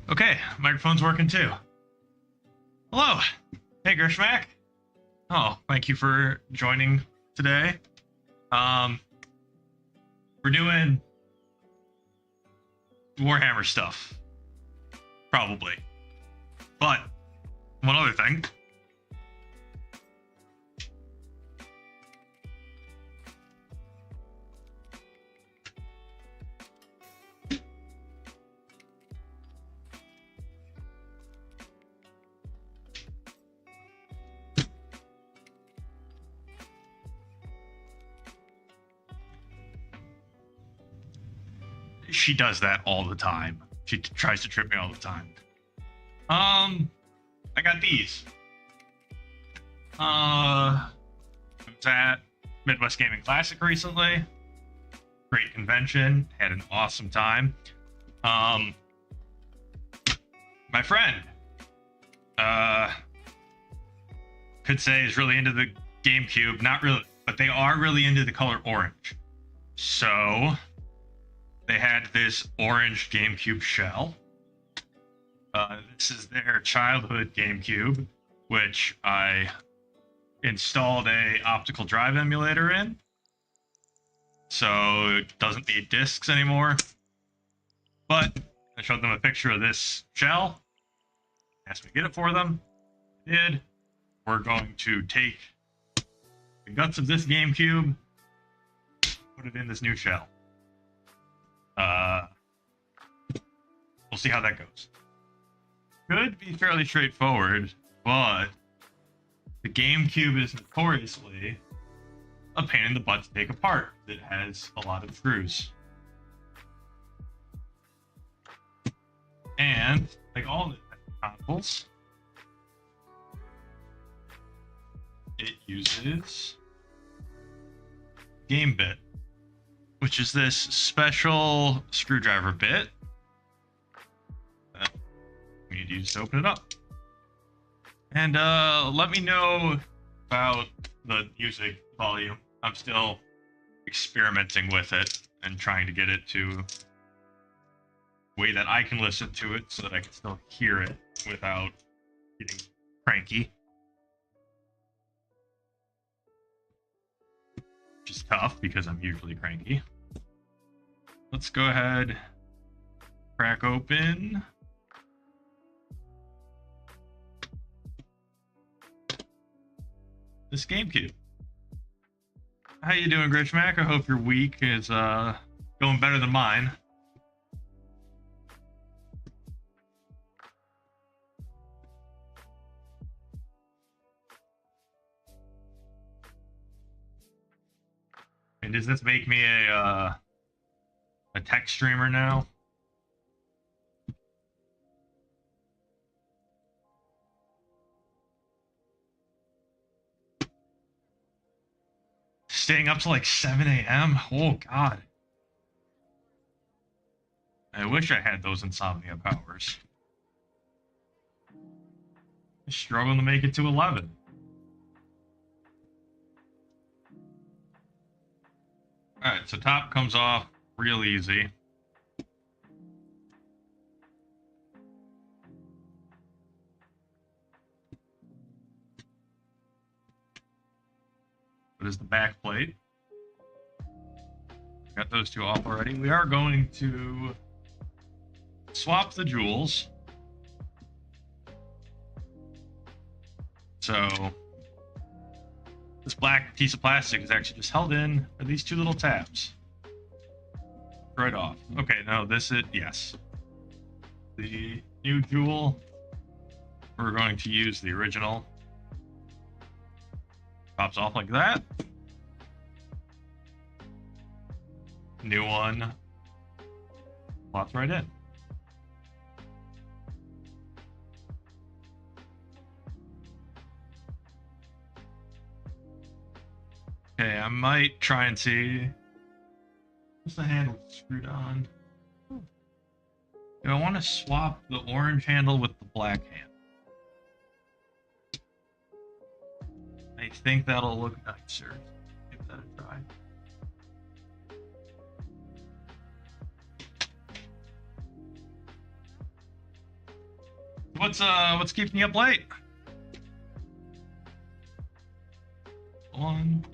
Okay, microphone's working too. Hello. Hey, Gershmack. Oh, thank you for joining today. We're doing Warhammer stuff. Probably. But, one other thing. She does that all the time. She tries to trip me all the time. I got these. I was at Midwest Gaming Classic recently. Great convention. Had an awesome time. My friend, could say is really into the GameCube. Not really, but they are really into the color orange. So they had this orange GameCube shell. This is their childhood GameCube, which I installed a optical drive emulator in. So it doesn't need discs anymore. But I showed them a picture of this shell. Asked me to get it for them. I did. We're going to take the guts of this GameCube, put it in this new shell. We'll see how that goes. Could be fairly straightforward, but the GameCube is notoriously a pain in the butt to take apart. It has a lot of screws. And, like all the consoles, it uses game bit, which is this special screwdriver bit that we need to use to open it up. And let me know about the music volume. I'm still experimenting with it and trying to get it to a way that I can listen to it so that I can still hear it without getting cranky. Which is tough because I'm usually cranky. Let's go ahead, crack open this GameCube. How you doing, Grishmack? I hope your week is going better than mine. And does this make me a tech streamer now? Staying up till like 7 a.m. Oh God. I wish I had those insomnia powers. I'm struggling to make it to 11. Alright, so top comes off real easy. What is the back plate? Got those two off already. We are going to swap the jewels. So this black piece of plastic is actually just held in by these two little tabs. Right off. Okay, no, this is, yes. The new jewel, we're going to use the original. Pops off like that. New one slots right in. Okay, I might try and see. What's the handle screwed on? Do I want to swap the orange handle with the black handle? I think that'll look nicer. Give that a try. What's keeping you up late? One.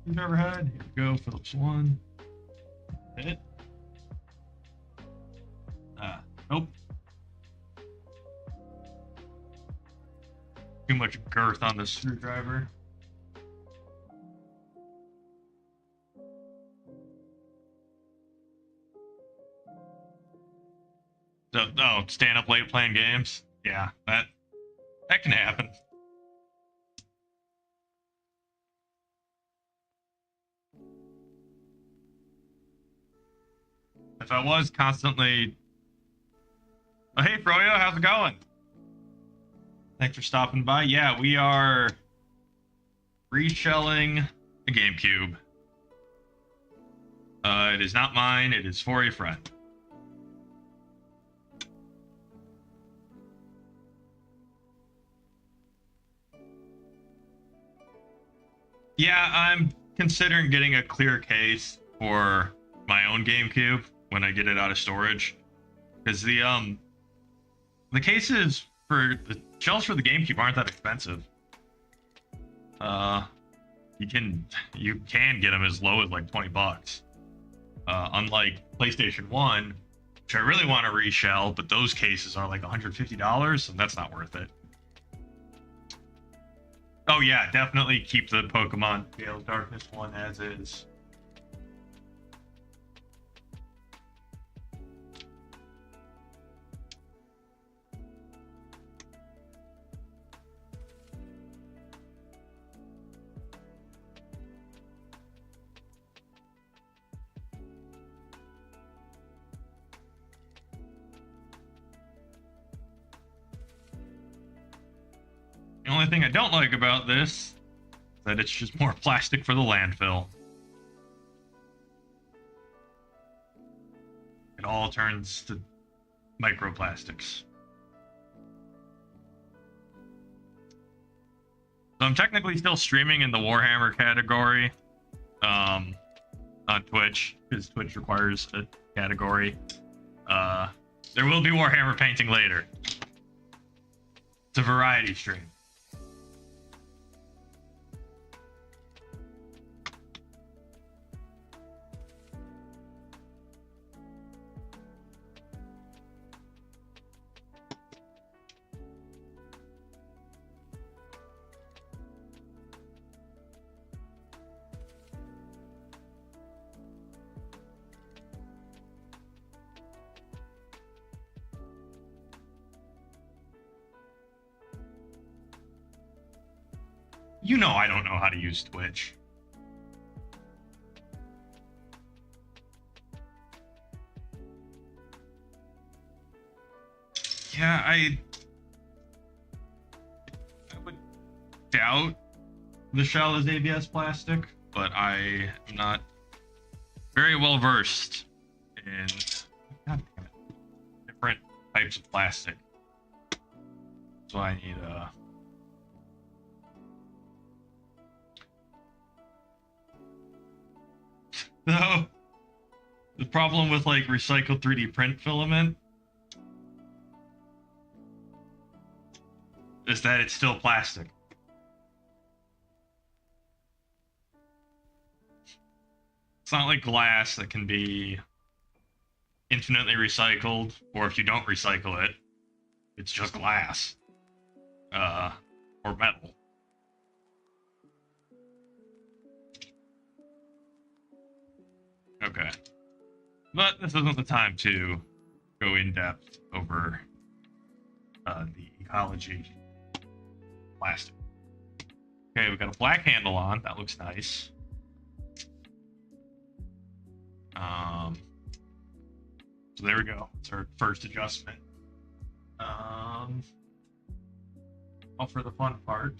You've ever had? Here we go, Phillips 1. Hit it. Nope. Too much girth on the screwdriver. So, oh, staying up late playing games? Yeah, that can happen. If I was constantly... Oh, hey, Froyo, how's it going? Thanks for stopping by. Yeah, we are reshelling a GameCube. It is not mine. It is for a friend. Yeah, I'm considering getting a clear case for my own GameCube when I get it out of storage, because the cases for the shells for the GameCube aren't that expensive. You can get them as low as like $20. Unlike PlayStation 1, which I really want to reshell, but those cases are like $150, and that's not worth it. Oh yeah, definitely keep the Pokemon Gale of Darkness one as is. The only thing I don't like about this is that it's just more plastic for the landfill. It all turns to microplastics. So I'm technically still streaming in the Warhammer category on Twitch, because Twitch requires a category. There will be Warhammer painting later. It's a variety stream. You know I don't know how to use Twitch. Yeah, I would doubt the shell is ABS plastic, but I am not very well versed in, God damn it, different types of plastic. So I need no. The problem with like recycled 3D print filament is that it's still plastic. It's not like glass that can be infinitely recycled, or if you don't recycle it, it's just glass. Or metal. Okay. But this isn't the time to go in depth over the ecology of plastic. Okay, we've got a black handle on. That looks nice. So there we go. It's our first adjustment. For the fun part,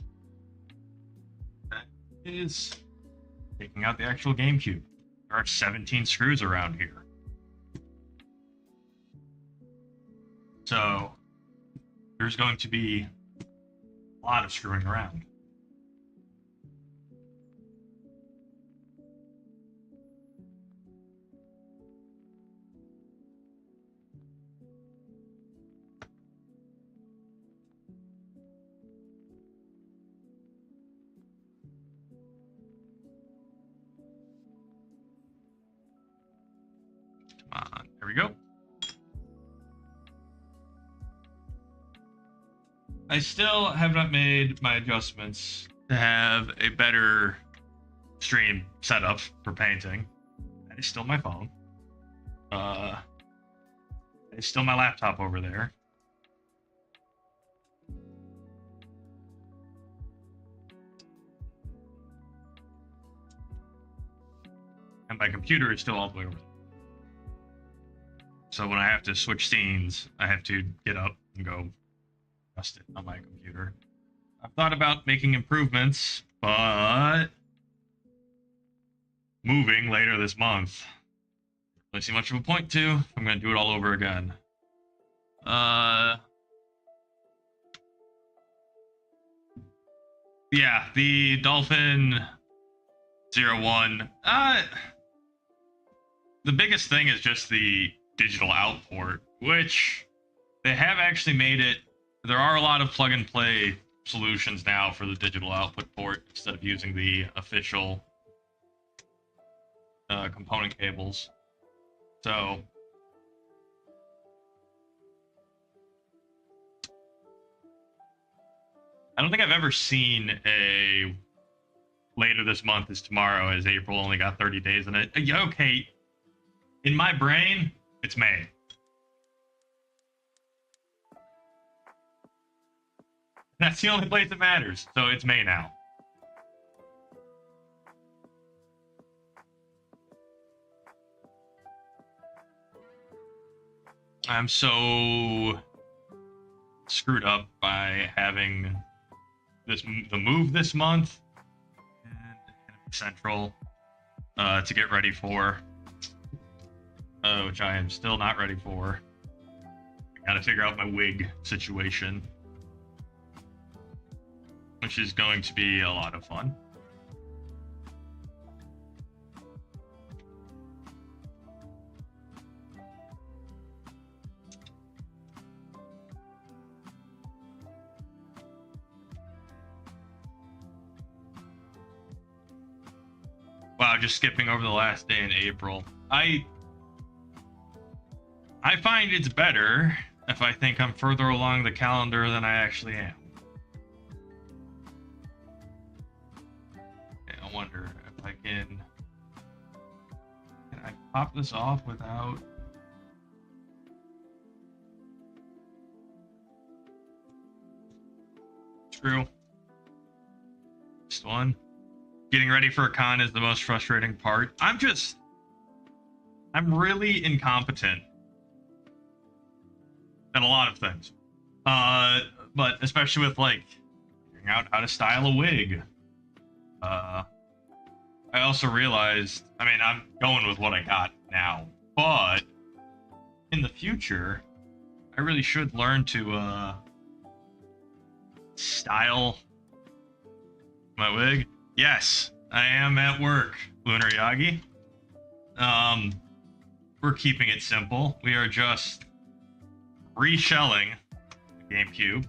that is taking out the actual GameCube. There are 17 screws around here. So there's going to be a lot of screwing around. There we go. I still have not made my adjustments to have a better stream setup for painting. That is still my phone. It's still my laptop over there. And my computer is still all the way over there. So when I have to switch scenes, I have to get up and go adjust it on my computer. I've thought about making improvements, but moving later this month, I don't see much of a point to. I'm going to do it all over again. Yeah, the Dolphin 01. The biggest thing is just the digital out port, which they have actually made it. There are a lot of plug and play solutions now for the digital output port instead of using the official component cables. So I don't think I've ever seen a later this month is tomorrow, as April only got 30 days in it. Okay, in my brain, it's May. That's the only place that matters. So it's May now. I'm so screwed up by having the move this month and Central to get ready for, which I am still not ready for. I gotta figure out my wig situation, which is going to be a lot of fun. Wow, just skipping over the last day in April. I find it's better if I think I'm further along the calendar than I actually am. Okay, I wonder if I can I pop this off without... Screw. Next one. Getting ready for a con is the most frustrating part. I'm really incompetent at a lot of things. But especially with like figuring out how to style a wig. I also realized, I mean, I'm going with what I got now, but in the future, I really should learn to style my wig. Yes, I am at work, Lunar Yagi. We're keeping it simple. We are just reshelling the GameCube.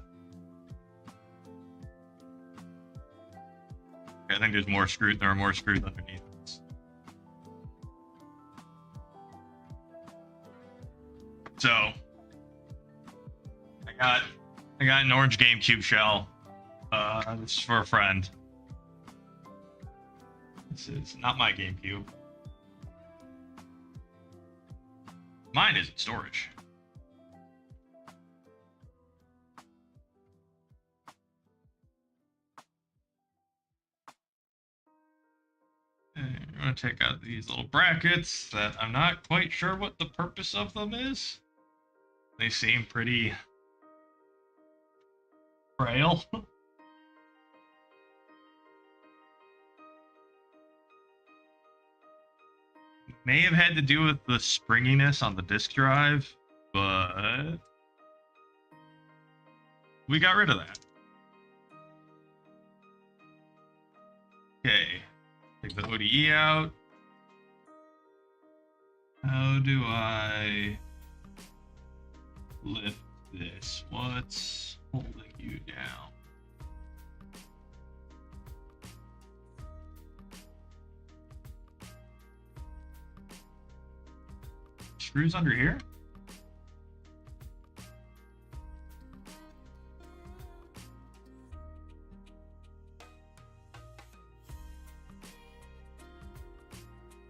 I think there's more screws. There are more screws underneath this. So I got an orange GameCube shell. This is for a friend. This is not my GameCube. Mine is in storage. And I'm going to take out these little brackets that I'm not quite sure what the purpose of them is. They seem pretty frail. May have had to do with the springiness on the disk drive, but we got rid of that. Okay, take the ODE out. How do I lift this? What's holding you down? Screws under here?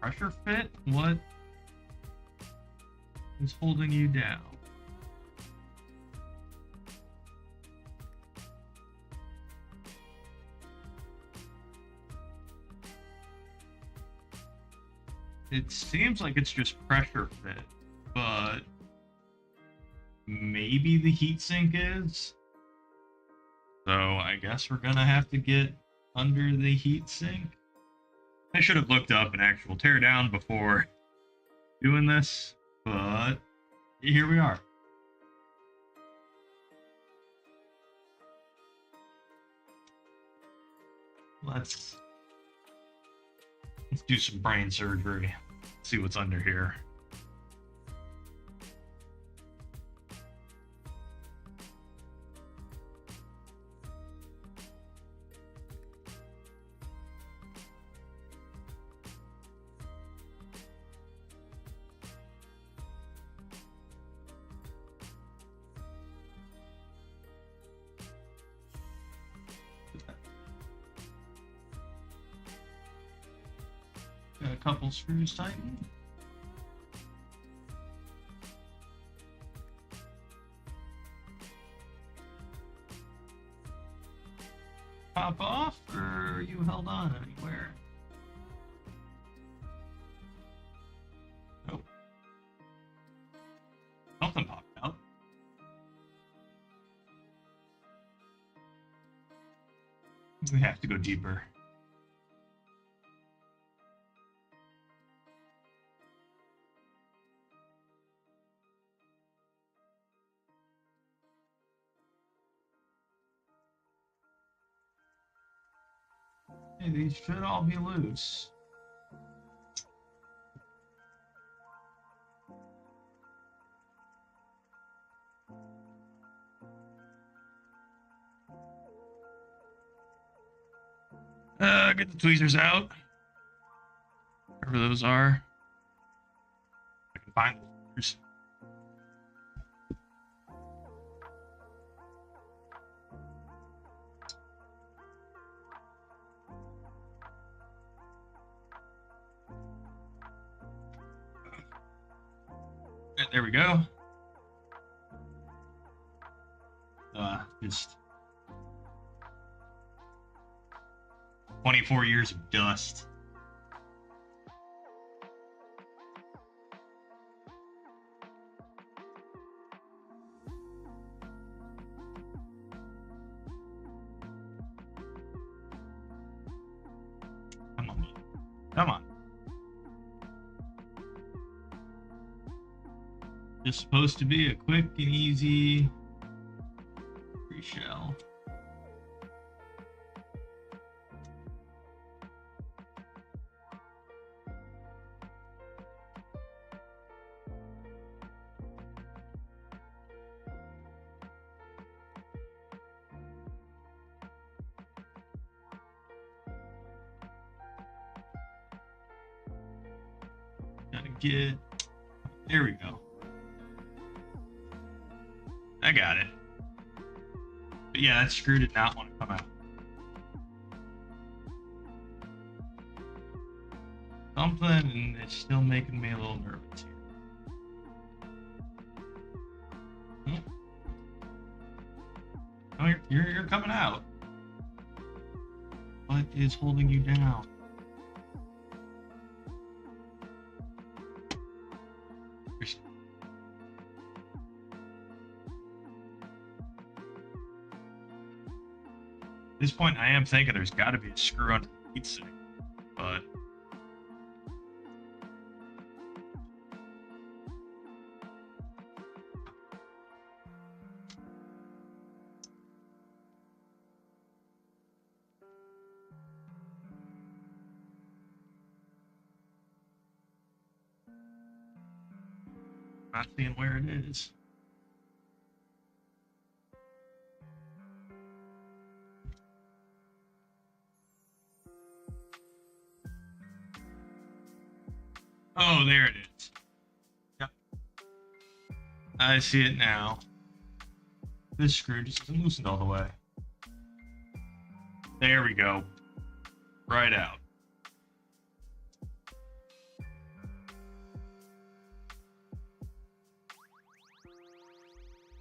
Pressure fit? What is holding you down? It seems like it's just pressure fit, but maybe the heatsink is. So I guess we're gonna have to get under the heatsink. I should have looked up an actual teardown before doing this, but here we are. Let's do some brain surgery. See what's under here. Got a couple screws tightened. Pop off, or are you held on anywhere? Nope. Something popped out. We have to go deeper. Hey, these should all be loose. Get the tweezers out. Wherever those are. I can find those. There we go. Just 24 years of dust. Come on. Just supposed to be a quick and easy reshell. Gotta get. There we go. I got it. But yeah, that screw did not want to come out. Something, and it's still making me a little nervous here. Oh, you're coming out. What is holding you down? At this point, I am thinking there's got to be a screw under the heatsink, but not seeing where it is. Oh, there it is. Yep. I see it now. This screw just isn't loosened all the way. There we go. Right out.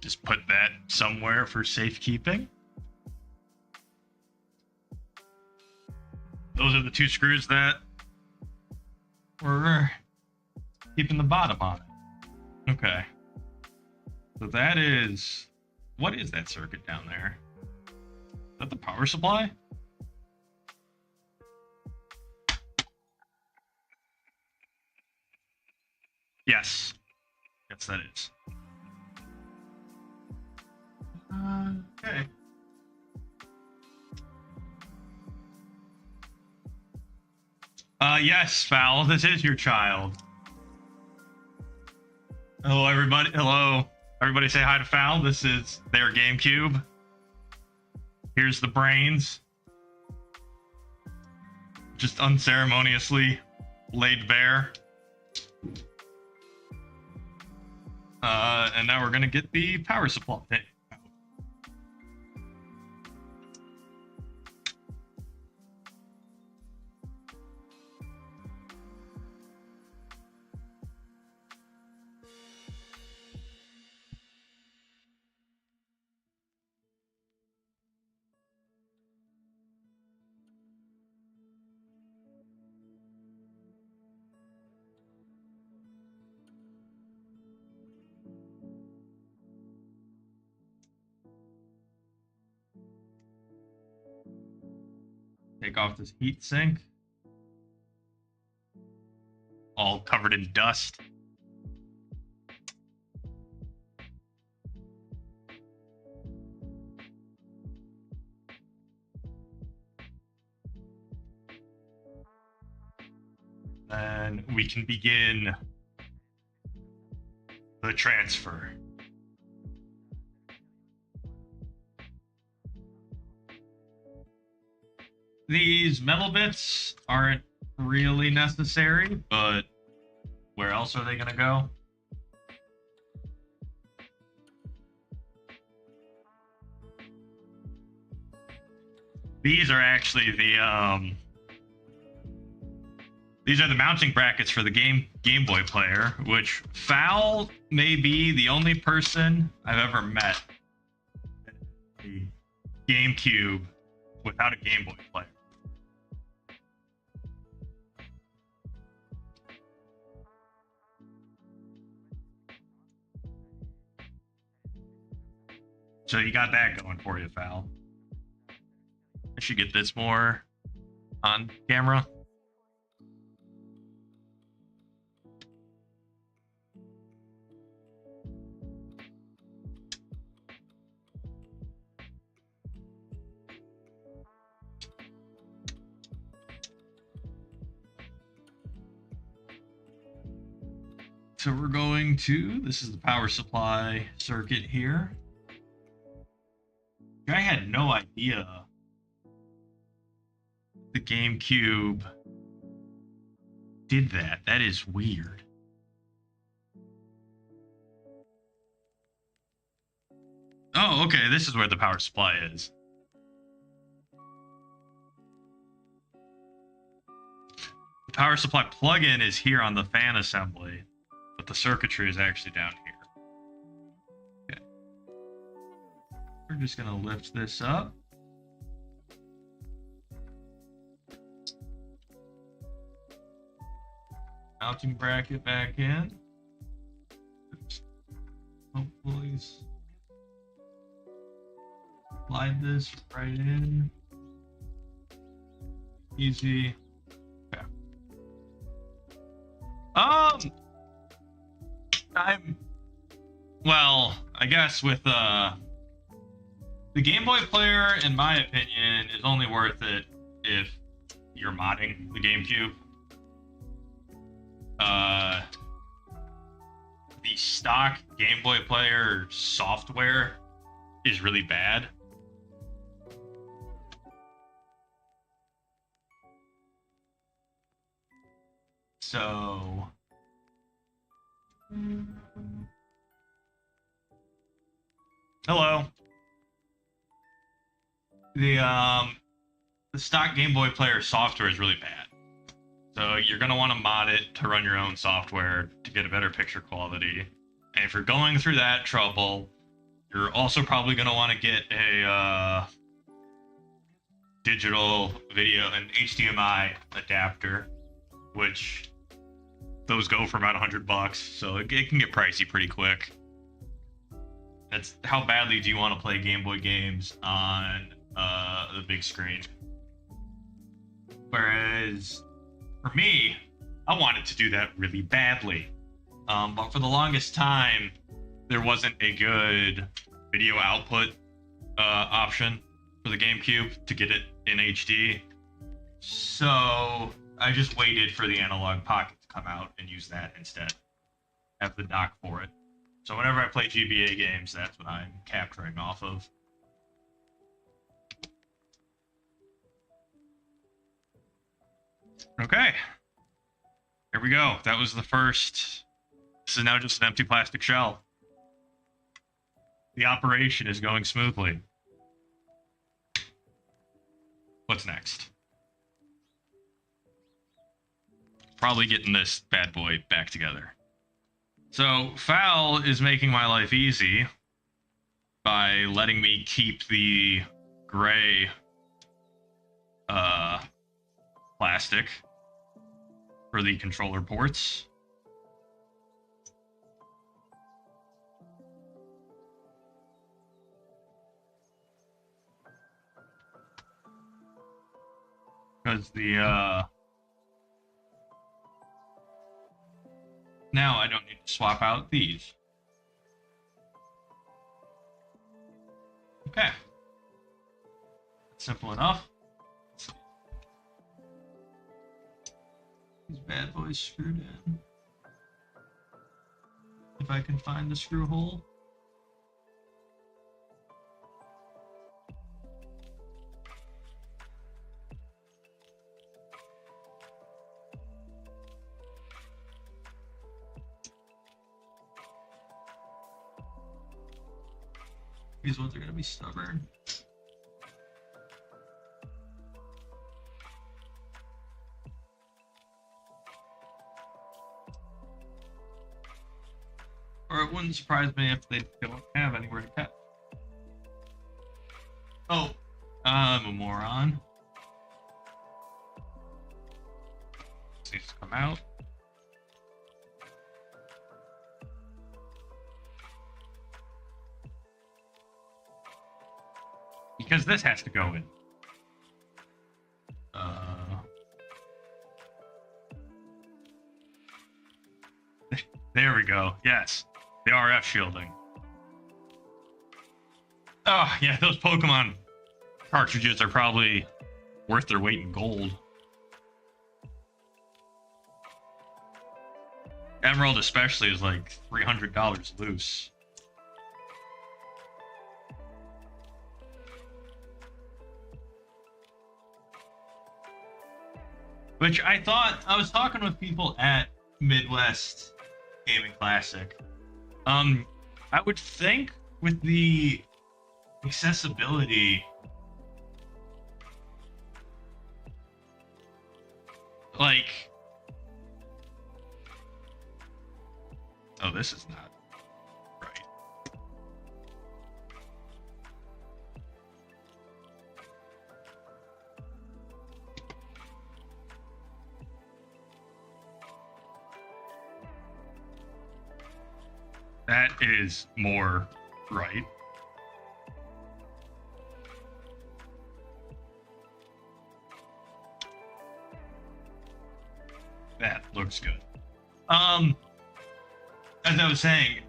Just put that somewhere for safekeeping. Those are the two screws that were keeping the bottom on it. Okay. So that is... What is that circuit down there? Is that the power supply? Yes. Yes, that is. Okay. Yes, Fowl, this is your child. Hello, everybody. Hello. Everybody say hi to Fowl. This is their GameCube. Here's the brains. Just unceremoniously laid bare. And now we're gonna get the power supply. Take off this heat sink. All covered in dust. And we can begin the transfer. These metal bits aren't really necessary, but where else are they going to go? These are actually the these are the mounting brackets for the Game Boy player, which Fowl may be the only person I've ever met the GameCube without a Game Boy player. So you got that going for you, Fowl. I should get this more on camera. So we're going to, this is the power supply circuit here. I had no idea the GameCube did that. That is weird. Oh, okay, this is where the power supply is. The power supply plug-in is here on the fan assembly, but the circuitry is actually down here. Okay. We're just gonna lift this up. Mounting bracket back in. Hopefully slide this right in. Easy. Okay. I guess with the Game Boy player, in my opinion, is only worth it if you're modding the GameCube. The stock Game Boy player software is really bad. So hello. The stock Game Boy player software is really bad. So you're going to want to mod it to run your own software to get a better picture quality. And if you're going through that trouble, you're also probably going to want to get a digital video, an HDMI adapter, which those go for about $100, so it can get pricey pretty quick. That's how badly do you want to play Game Boy games on the big screen? Whereas for me, I wanted to do that really badly. But for the longest time, there wasn't a good video output option for the GameCube to get it in HD. So I just waited for the analog pocket to come out and use that instead. Have the dock for it. So whenever I play GBA games, that's what I'm capturing off of. Okay. Here we go. That was the first. This is now just an empty plastic shell. The operation is going smoothly. What's next? Probably getting this bad boy back together. So Foul is making my life easy by letting me keep the gray plastic for the controller ports. Because the now I don't need to swap out these. Okay. Simple enough. These bad boys screwed in. If I can find the screw hole. These ones are going to be stubborn. Or it wouldn't surprise me if they don't have anywhere to cut. Oh, I'm a moron. This needs to come out. Because this has to go in. There we go. Yes. The RF shielding. Oh, yeah, those Pokemon cartridges are probably worth their weight in gold. Emerald especially is like $300 loose. Which I was talking with people at Midwest Gaming Classic. I would think with the accessibility, like, oh, this is not right. That is more right. That looks good. As I was saying,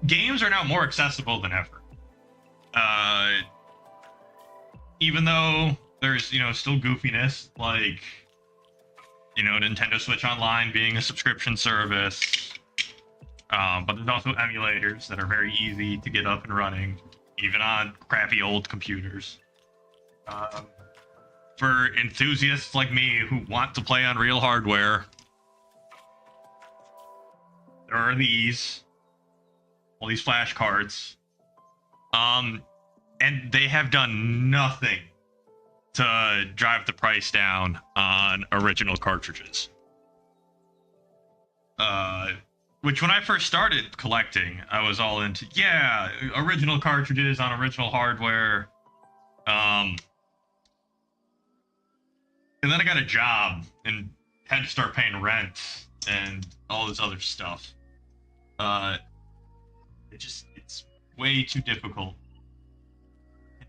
games are now more accessible than ever. Even though there's, still goofiness, like, Nintendo Switch Online being a subscription service. But there's also emulators that are very easy to get up and running, even on crappy old computers. For enthusiasts like me who want to play on real hardware, there are all these flash cards. And they have done nothing to drive the price down on original cartridges. Which when I first started collecting, I was all into, original cartridges on original hardware. And then I got a job and had to start paying rent and all this other stuff. It's way too difficult.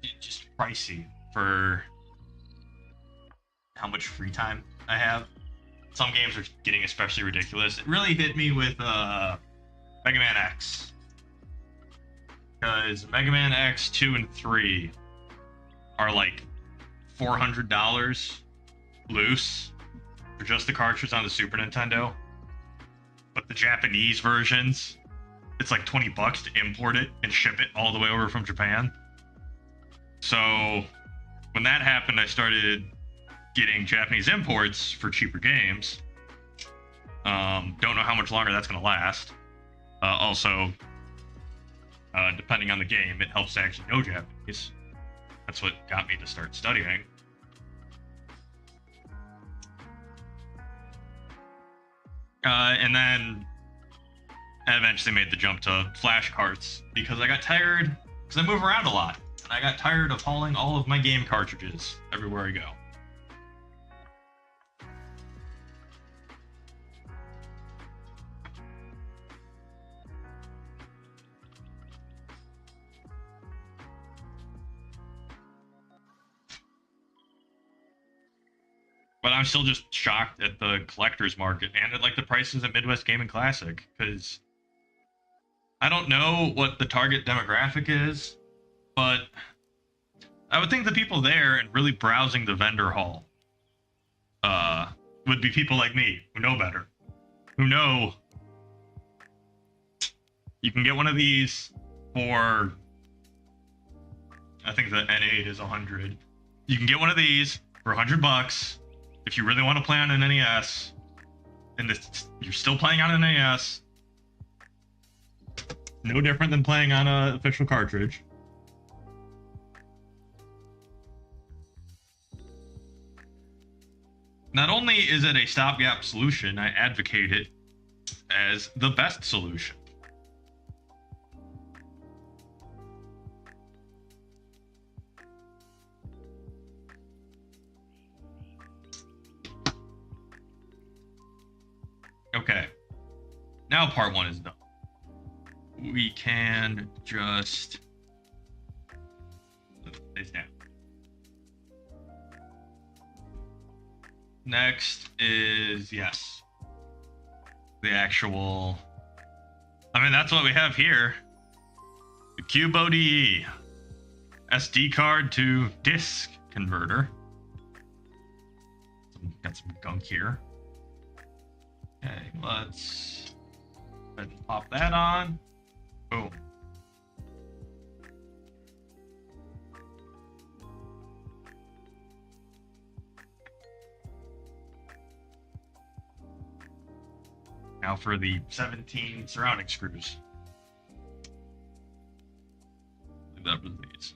It's just pricey for how much free time I have. Some games are getting especially ridiculous. It really hit me with Mega Man X. Because Mega Man X 2 and 3 are like $400 loose for just the cartridge on the Super Nintendo. But the Japanese versions, it's like $20 to import it and ship it all the way over from Japan. So when that happened, I started getting Japanese imports for cheaper games. Don't know how much longer that's going to last. Also, depending on the game, it helps to actually know Japanese. That's what got me to start studying. And then I eventually made the jump to flash carts because I got tired, because I move around a lot, and I got tired of hauling all of my game cartridges everywhere I go. But I'm still just shocked at the collector's market and at like the prices at Midwest Gaming Classic, because I don't know what the target demographic is, but I would think the people there and really browsing the vendor hall would be people like me who know better, who know you can get one of these for, I think the N8 is 100. You can get one of these for $100 if you really want to play on an NES, and you're still playing on an NES. No different than playing on an official cartridge. Not only is it a stopgap solution, I advocate it as the best solution. Okay, now part one is done. We can just put this down. Next is, yes, the actual, I mean, that's what we have here. The Cube ODE, SD card to disc converter. Got some gunk here. Okay, let's And pop that on. Boom. Now for the 17 surrounding screws. Leave that for these.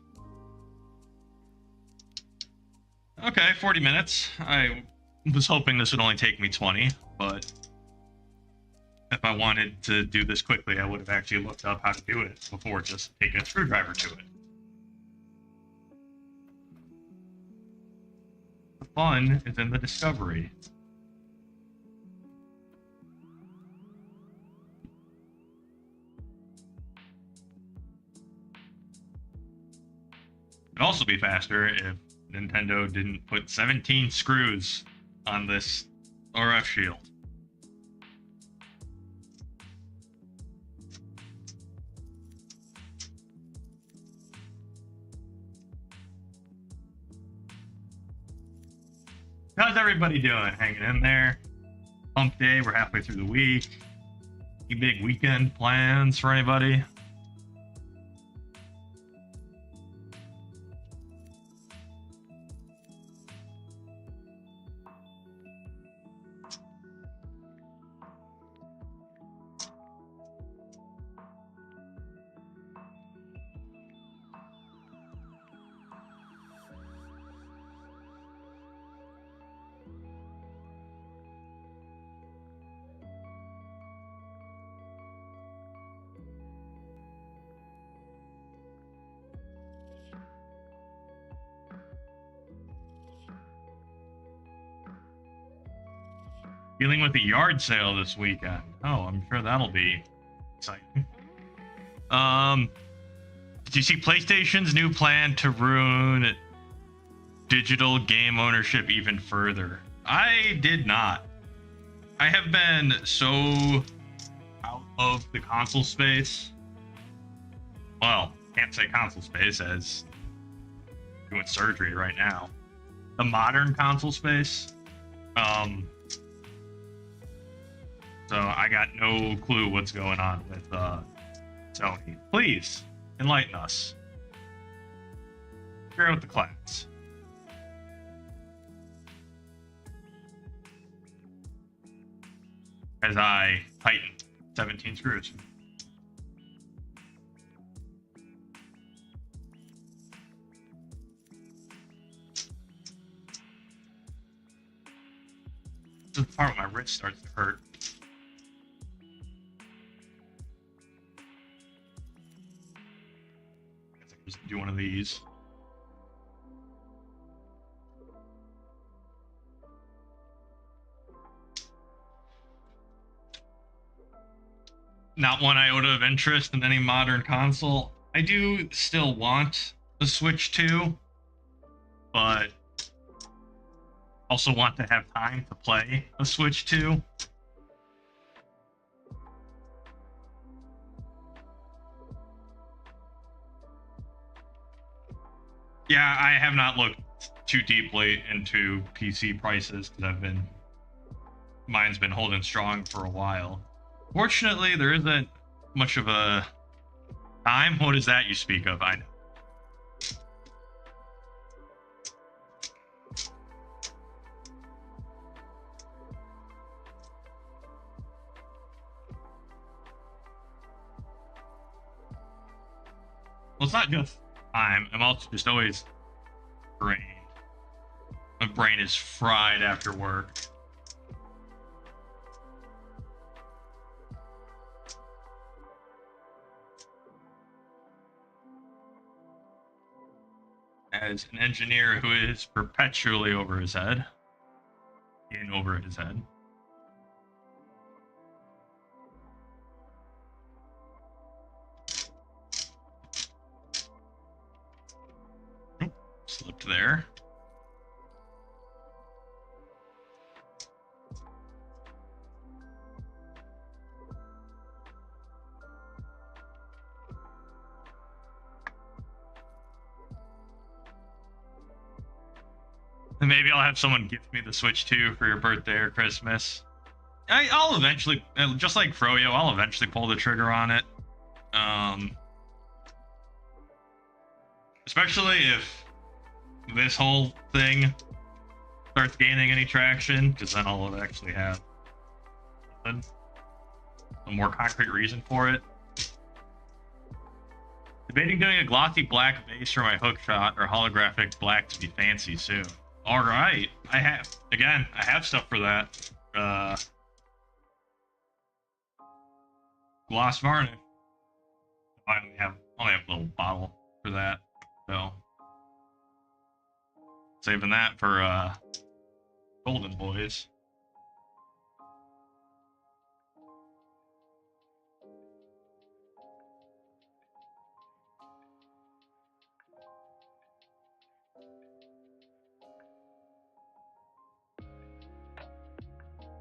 Okay, 40 minutes. I was hoping this would only take me 20, but if I wanted to do this quickly, I would have actually looked up how to do it before just taking a screwdriver to it. The fun is in the discovery. It'd also be faster if Nintendo didn't put 17 screws on this RF shield. How's everybody doing? Hanging in there? Hump day, we're halfway through the week. Any big weekend plans for anybody? Dealing with a yard sale this weekend. Oh, I'm sure that'll be exciting. Did you see PlayStation's new plan to ruin digital game ownership even further? I did not. I have been so out of the console space. Well, can't say console space as doing surgery right now. The modern console space. So I got no clue what's going on with Sony. Please enlighten us. Share with the class. As I tighten 17 screws. This is the part where my wrist starts to hurt. Just do one of these. Not one iota of interest in any modern console. I do still want the Switch 2, but also want to have time to play a Switch 2. Yeah, I have not looked too deeply into PC prices because mine's been holding strong for a while. Fortunately, there isn't much of a time. What is that you speak of? I know. Well, it's not just time. I'm also just always drained. My brain is fried after work. As an engineer who is perpetually over his head. In over his head. Slipped there. And maybe I'll have someone gift me the Switch 2 for your birthday or Christmas. I'll eventually, just like Froyo, I'll eventually pull the trigger on it. Especially if this whole thing starts gaining any traction, because then I'll actually have a more concrete reason for it. Debating doing a glossy black base for my hook shot or holographic black to be fancy soon. All right, I have stuff for that. Gloss varnish. I only have a little bottle for that, so saving that for Golden Boys.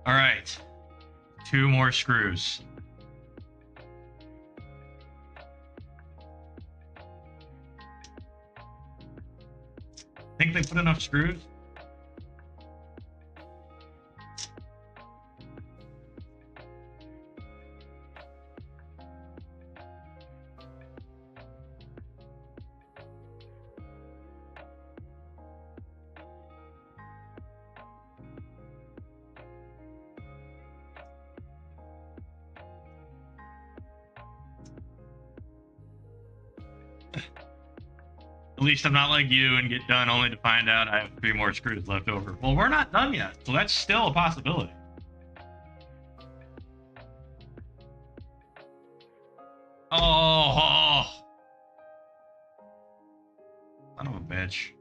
All right, 2 more screws. Think they put enough screws? At least I'm not like you and get done only to find out I have 3 more screws left over. Well, we're not done yet, so that's still a possibility. Oh, son of a bitch.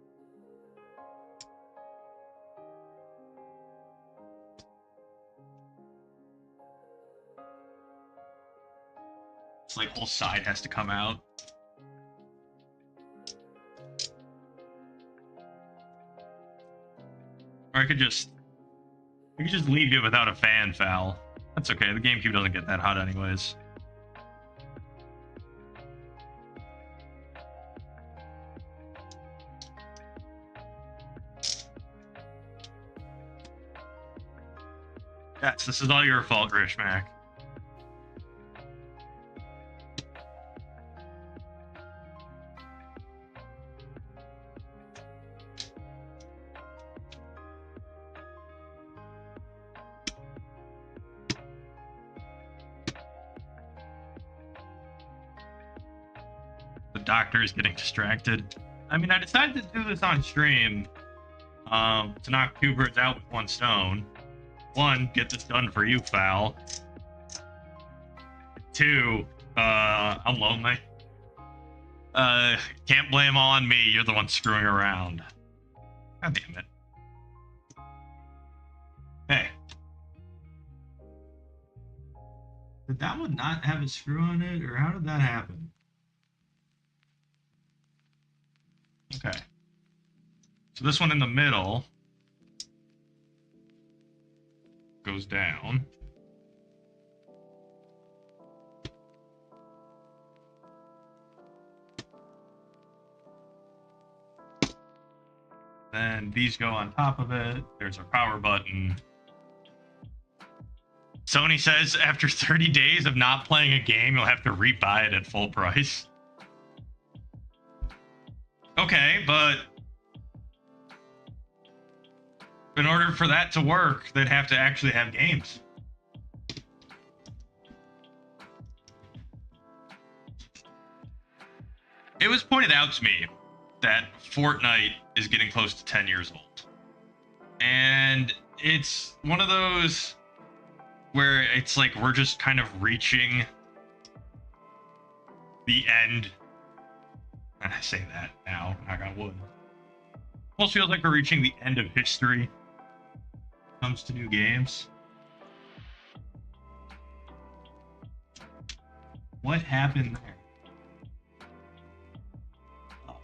It's like whole side has to come out. Or I could just leave it without a fan, Foul. That's okay. The GameCube doesn't get that hot anyways. Yes, this is all your fault, Rishmack. Doctor is getting distracted. I mean, I decided to do this on stream to knock 2 birds out with 1 stone. 1, get this done for you, Foul. 2, I'm lonely. Can't blame all on me. You're the one screwing around. God damn it. Hey. Did that one not have a screw on it, or how did that happen? Okay. So this one in the middle goes down. Then these go on top of it. There's our power button. Sony says after 30 days of not playing a game, you'll have to rebuy it at full price. Okay, but in order for that to work, they'd have to actually have games. It was pointed out to me that Fortnite is getting close to 10 years old. And it's one of those where it's like we're just kind of reaching the end. And I say that now, knock on wood. Almost feels like we're reaching the end of history when it comes to new games. What happened there? Oh.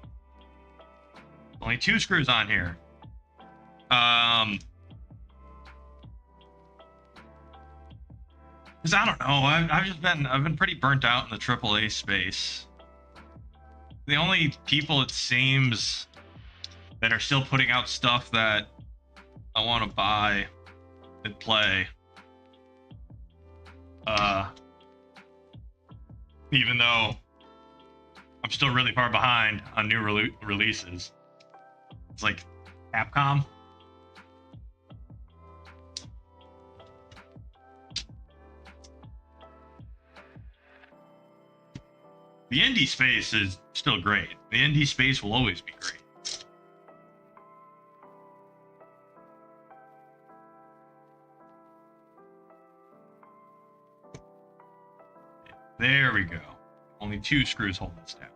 Only 2 screws on here. Because I don't know, I've been pretty burnt out in the AAA space. The only people, it seems, that are still putting out stuff that I want to buy and play Even though I'm still really far behind on new releases. It's like Capcom. The indie space is still great. The indie space will always be great. There we go. Only 2 screws hold this down.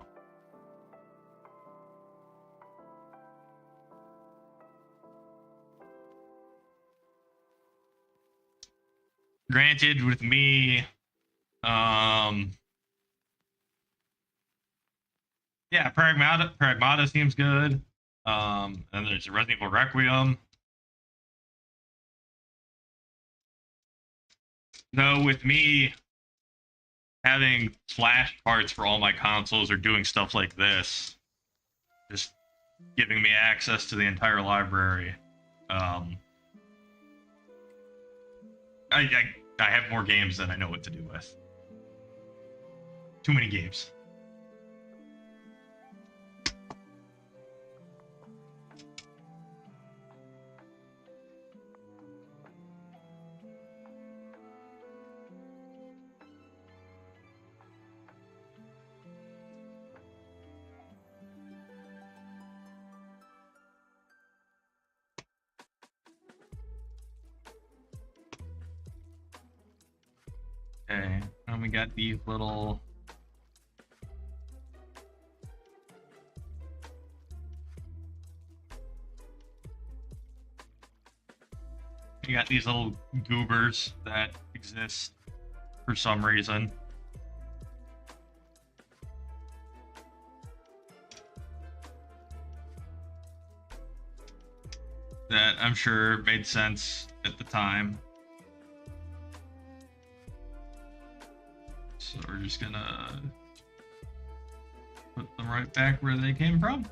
Granted, with me, yeah, Pragmata seems good. And there's Resident Evil Requiem. Though with me having flash parts for all my consoles or doing stuff like this, just giving me access to the entire library, I have more games than I know what to do with. Too many games. Okay, and we got these little... You got these little goobers that exist for some reason. That I'm sure made sense at the time. So we're just gonna put them right back where they came from.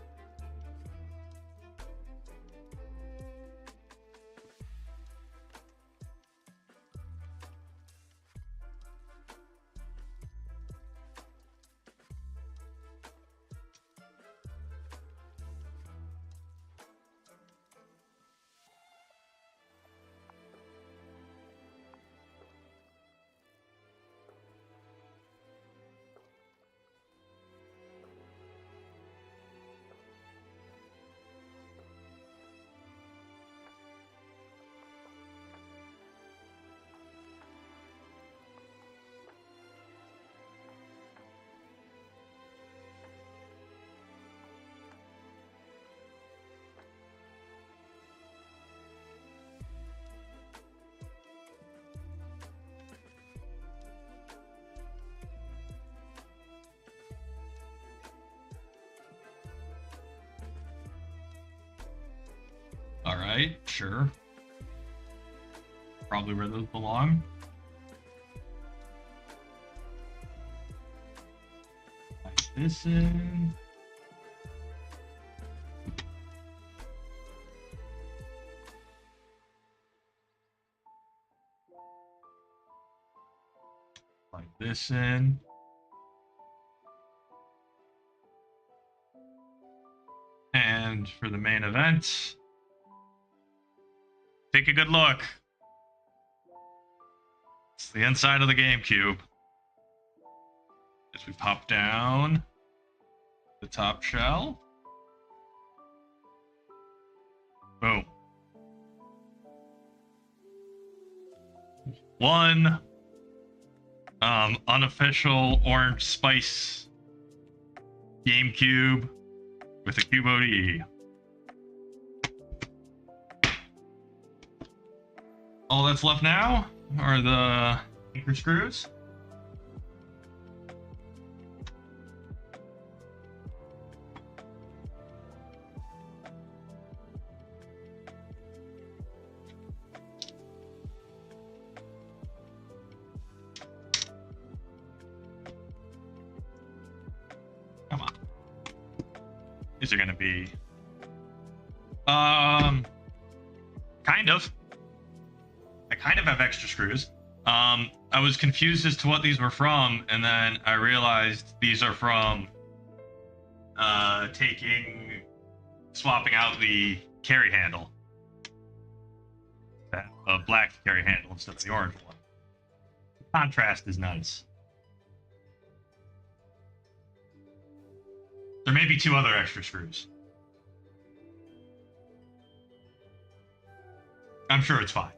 Alright, sure. Probably where those belong. Slide this in. Slide this in. And for the main event, take a good look. It's the inside of the GameCube. As we pop down the top shell. Boom. One unofficial orange spice GameCube with a cube ODE. All that's left now are the anchor screws. Come on. Is there gonna be kind of. I kind of have extra screws. I was confused as to what these were from, and then I realized these are from swapping out the carry handle. A black carry handle instead of the orange one. The contrast is nice. There may be 2 other extra screws. I'm sure it's fine.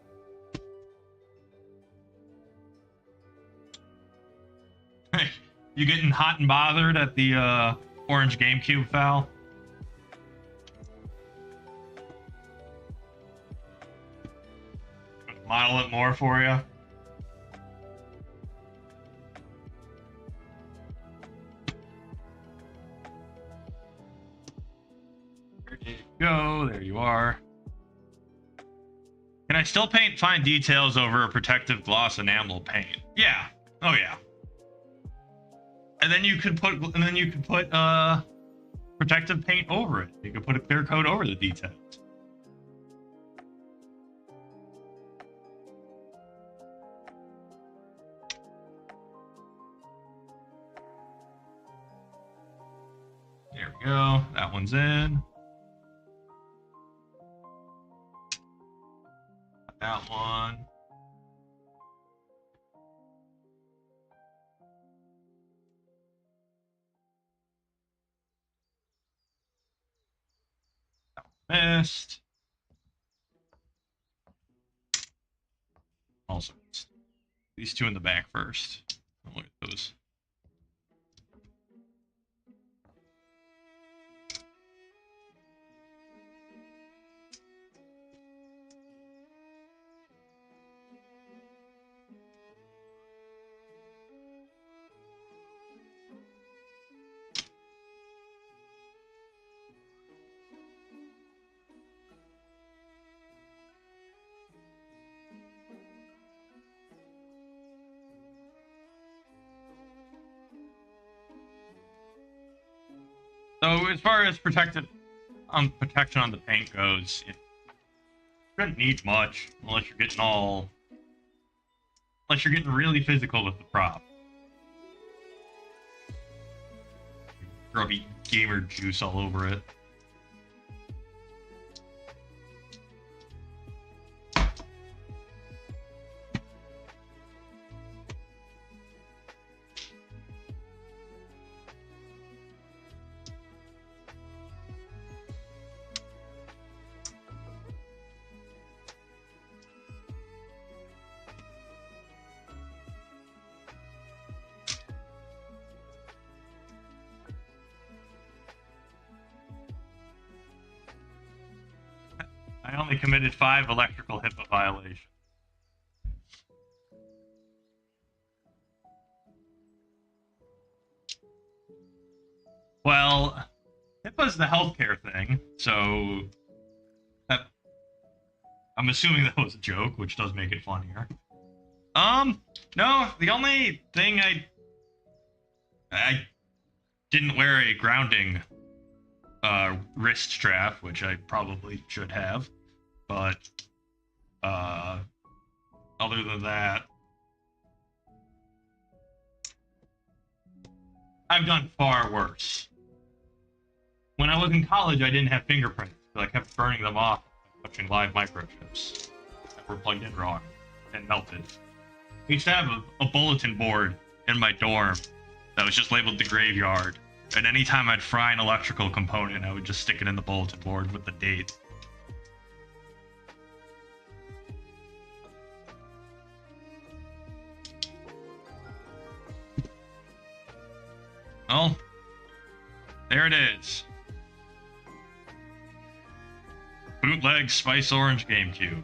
You getting hot and bothered at the orange GameCube foul? Model it more for you. There you go. There you are. Can I still paint fine details over a protective gloss enamel paint? Yeah. Oh yeah. And then you could put protective paint over it. You could put a clear coat over the details. There we go. That one's in. That one. Missed. Also missed. These 2 in the back first. I'll look at those. So as far as protection on the paint goes, it shouldn't need much unless you're getting really physical with the prop. Grubby gamer juice all over it. I only committed 5 electrical HIPAA violations. Well, HIPAA's the healthcare thing, so I'm assuming that was a joke, which does make it funnier. No, the only thing I didn't wear a grounding wrist strap, which I probably should have, but other than that, I've done far worse. When I was in college, I didn't have fingerprints, so I kept burning them off by touching live microchips that were plugged in wrong and melted. I used to have a bulletin board in my dorm that was just labeled the graveyard. And anytime I'd fry an electrical component, I would just stick it in the bulletin board with the date. Well, there it is. Bootleg Spice Orange GameCube.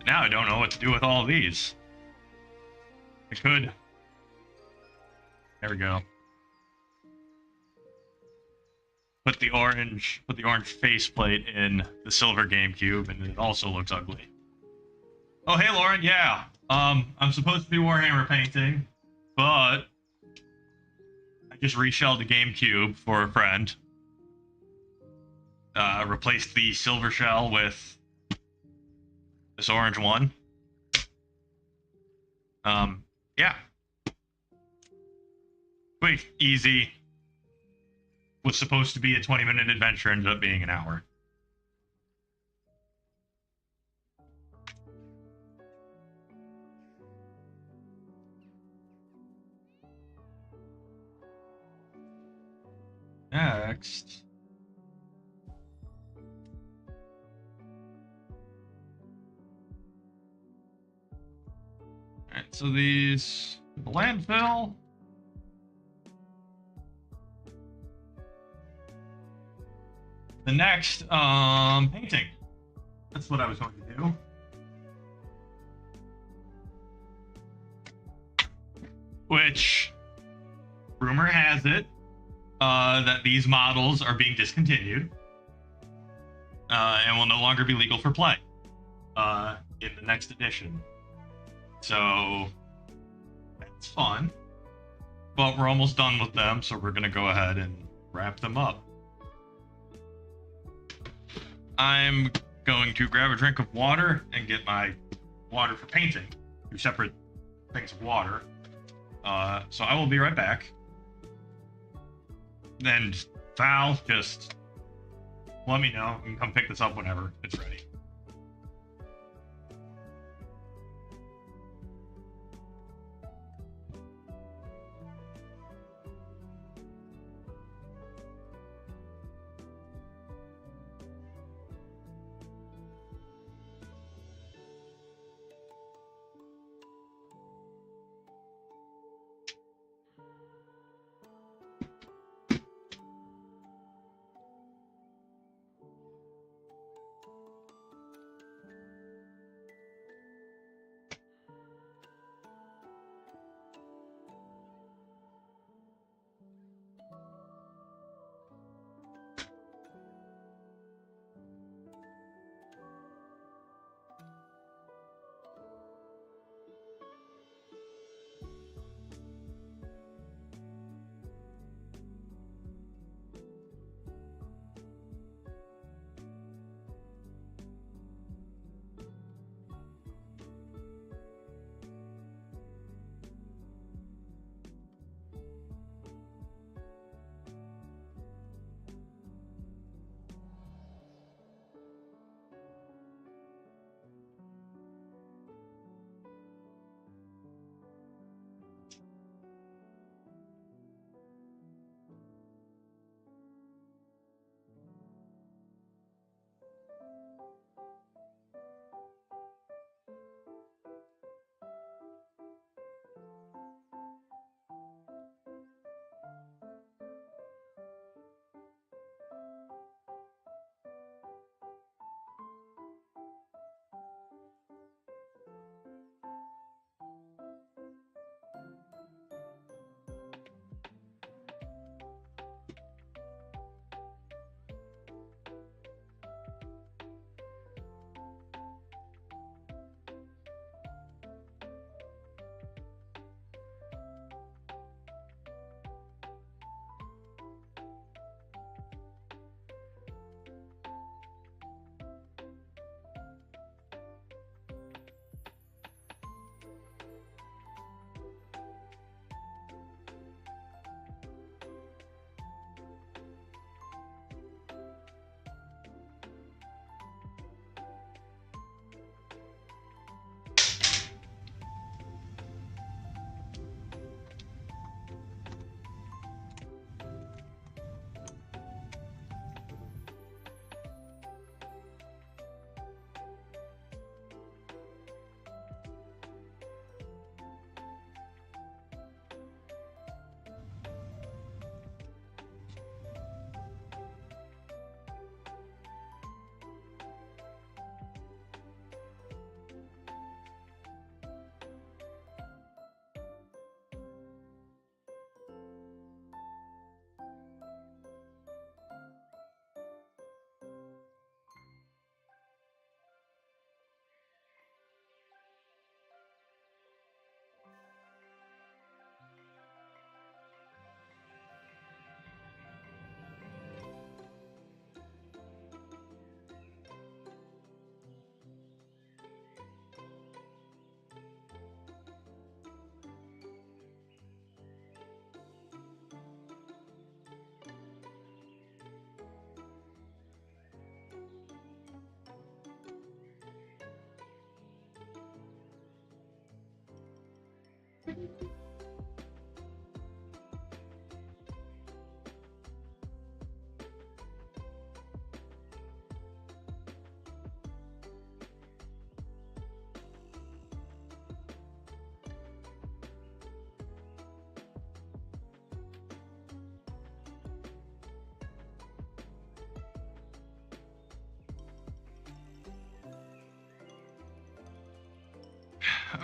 Now I don't know what to do with all of these. I could. There we go. Put the orange faceplate in the silver GameCube, and it also looks ugly. Oh, hey, Lauren. Yeah. I'm supposed to be Warhammer painting, but I just reshelled the GameCube for a friend. Replaced the silver shell with this orange one. Yeah. Quick, easy. Was supposed to be a 20-minute adventure, ended up being an hour. Next. Alright, so these, the landfill. The next, painting. That's what I was going to do. Which, rumor has it, that these models are being discontinued. And will no longer be legal for play. In the next edition. So, that's fun. But we're almost done with them, so we're gonna go ahead and wrap them up. I'm going to grab a drink of water and get my water for painting. 2 separate things of water. So I will be right back. Then Val, just let me know. You can come pick this up whenever it's ready.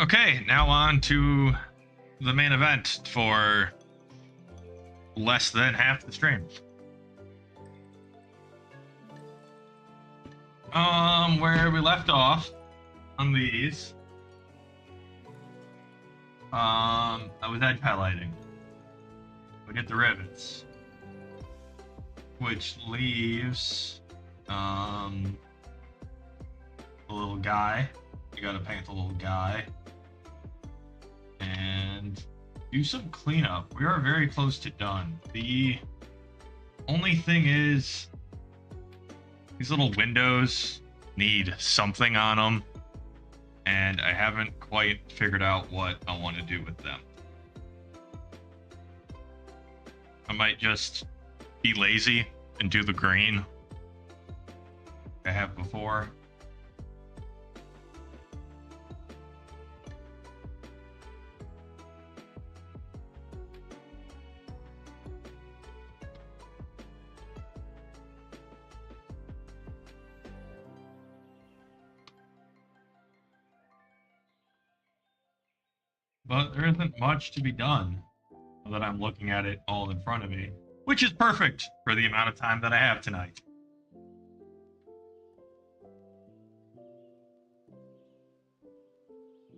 Okay, now on to the main event for less than half the stream. Where we left off on these, I was edge highlighting. We get the rivets, which leaves the little guy. You gotta paint the little guy and do some cleanup. We are very close to done. The only thing is these little windows need something on them, and I haven't quite figured out what I want to do with them. I might just be lazy and do the green I have before. But there isn't much to be done now that I'm looking at it all in front of me, which is perfect for the amount of time that I have tonight.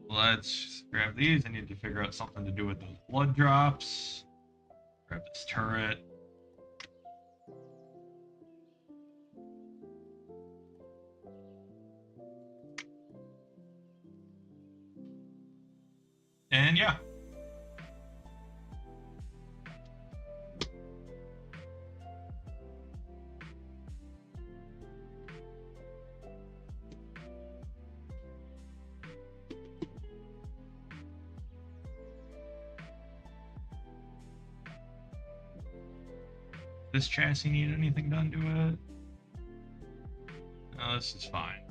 Let's grab these. I need to figure out something to do with those blood drops. Grab this turret. And yeah. Does this chassis need anything done to it? No, this is fine.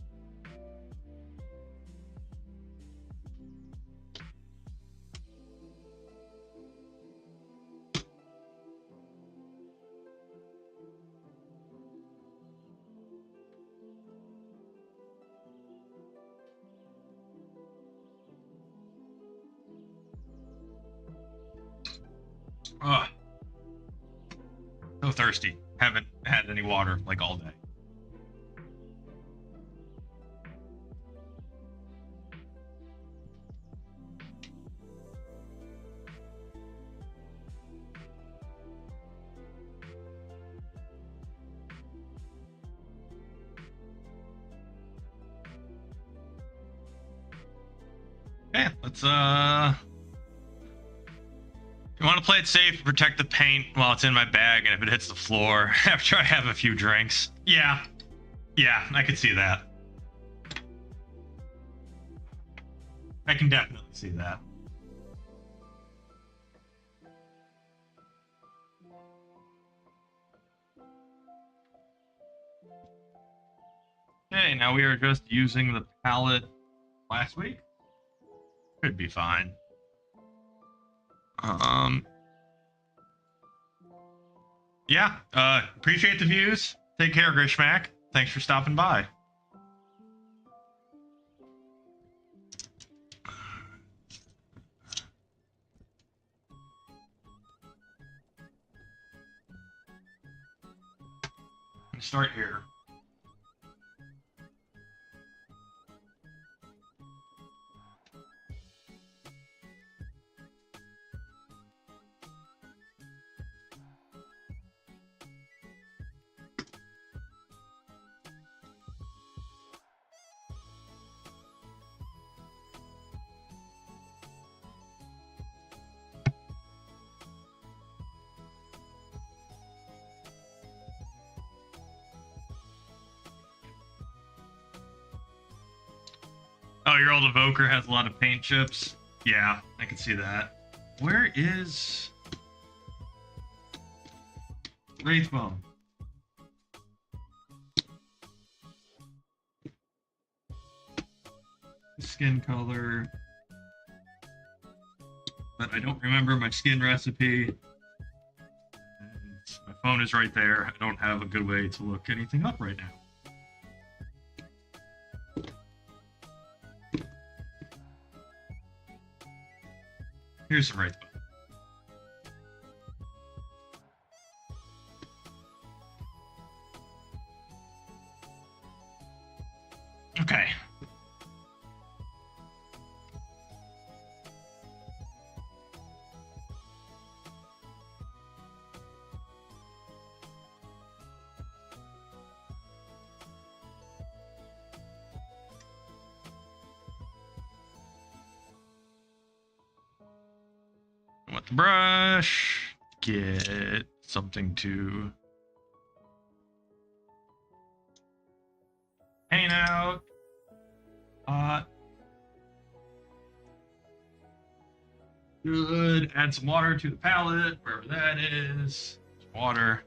Ugh. So thirsty. Haven't had any water like all day. Okay, let's you want to play it safe, protect the paint while it's in my bag, and if it hits the floor after I have a few drinks. Yeah, I could see that. I can definitely see that. Okay, now we are just using the palette last week. Could be fine. Yeah, appreciate the views. Take care, Grishmack. Thanks for stopping by. Let's start here. Oh, your old evoker has a lot of paint chips. Yeah, I can see that. Where is Wraithbone? Skin color. But I don't remember my skin recipe. And my phone is right there. I don't have a good way to look anything up right now. Here's some Wraithbone. Okay. With the brush, get something to paint out. Good. Add some water to the palette, wherever that is. Some water.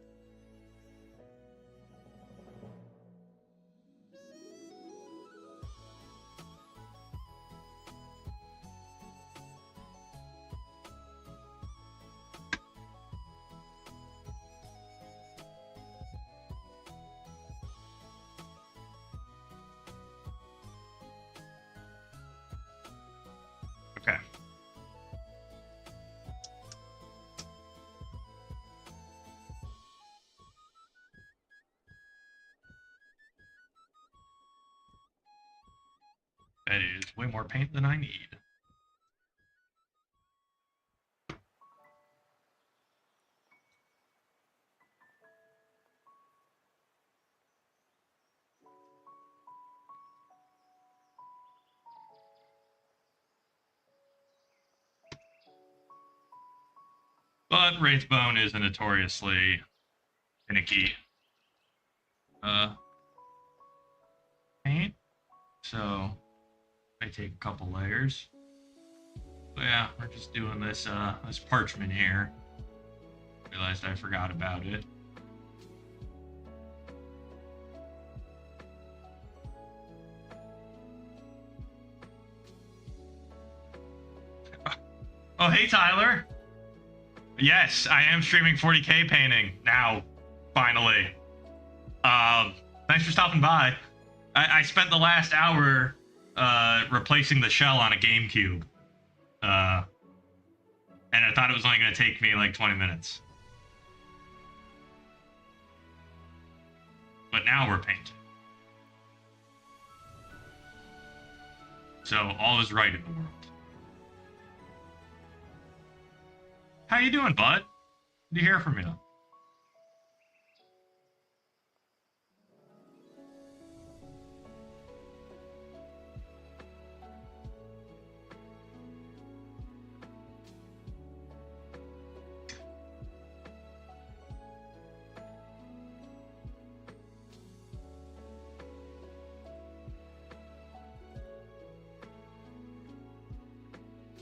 Okay. That is way more paint than I need. But Wraithbone is a notoriously finicky paint, so I take a couple layers. But yeah, we're just doing this this parchment here. Realized I forgot about it. Oh, hey Tyler. Yes, I am streaming 40K painting now, finally. Thanks for stopping by. I spent the last hour replacing the shell on a GameCube. And I thought it was only going to take me like 20 minutes. But now we're painting. So all is right in the world. How you doing, bud? Good to hear from you.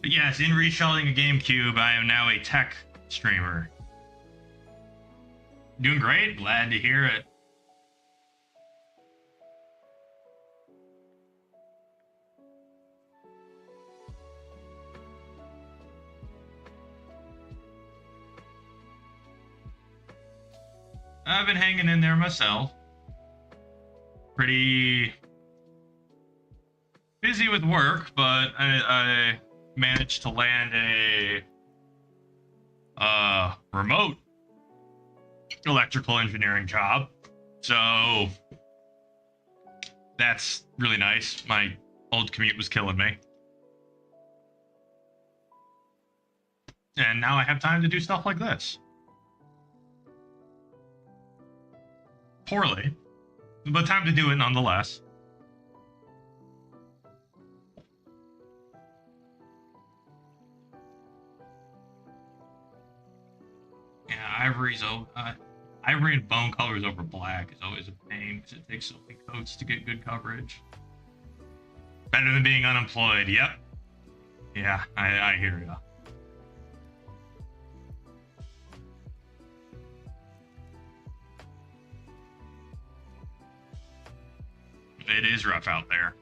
But yes, in reshelling a GameCube, I am now a tech streamer. Doing great. Glad to hear it. I've been hanging in there myself. Pretty busy with work, but I managed to land a remote electrical engineering job. So that's really nice. My old commute was killing me. And now I have time to do stuff like this. Poorly, but time to do it nonetheless. Yeah, ivory and bone colors over black is always a pain because it takes so many coats to get good coverage. Better than being unemployed. Yep. Yeah, I hear ya. It is rough out there.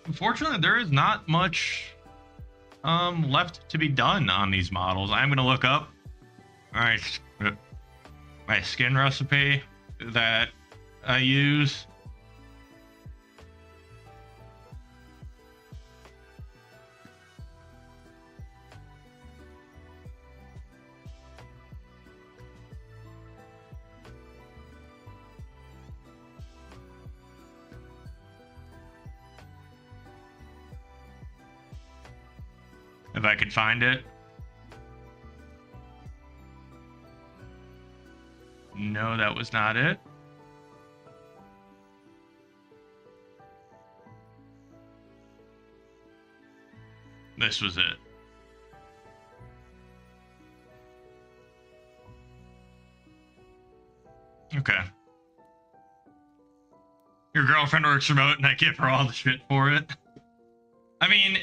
Unfortunately, there is not much left to be done on these models. I'm gonna look up my skin recipe that I use. If I could find it. No, that was not it. This was it. Okay. Your girlfriend works remote and I give her all the shit for it. I mean,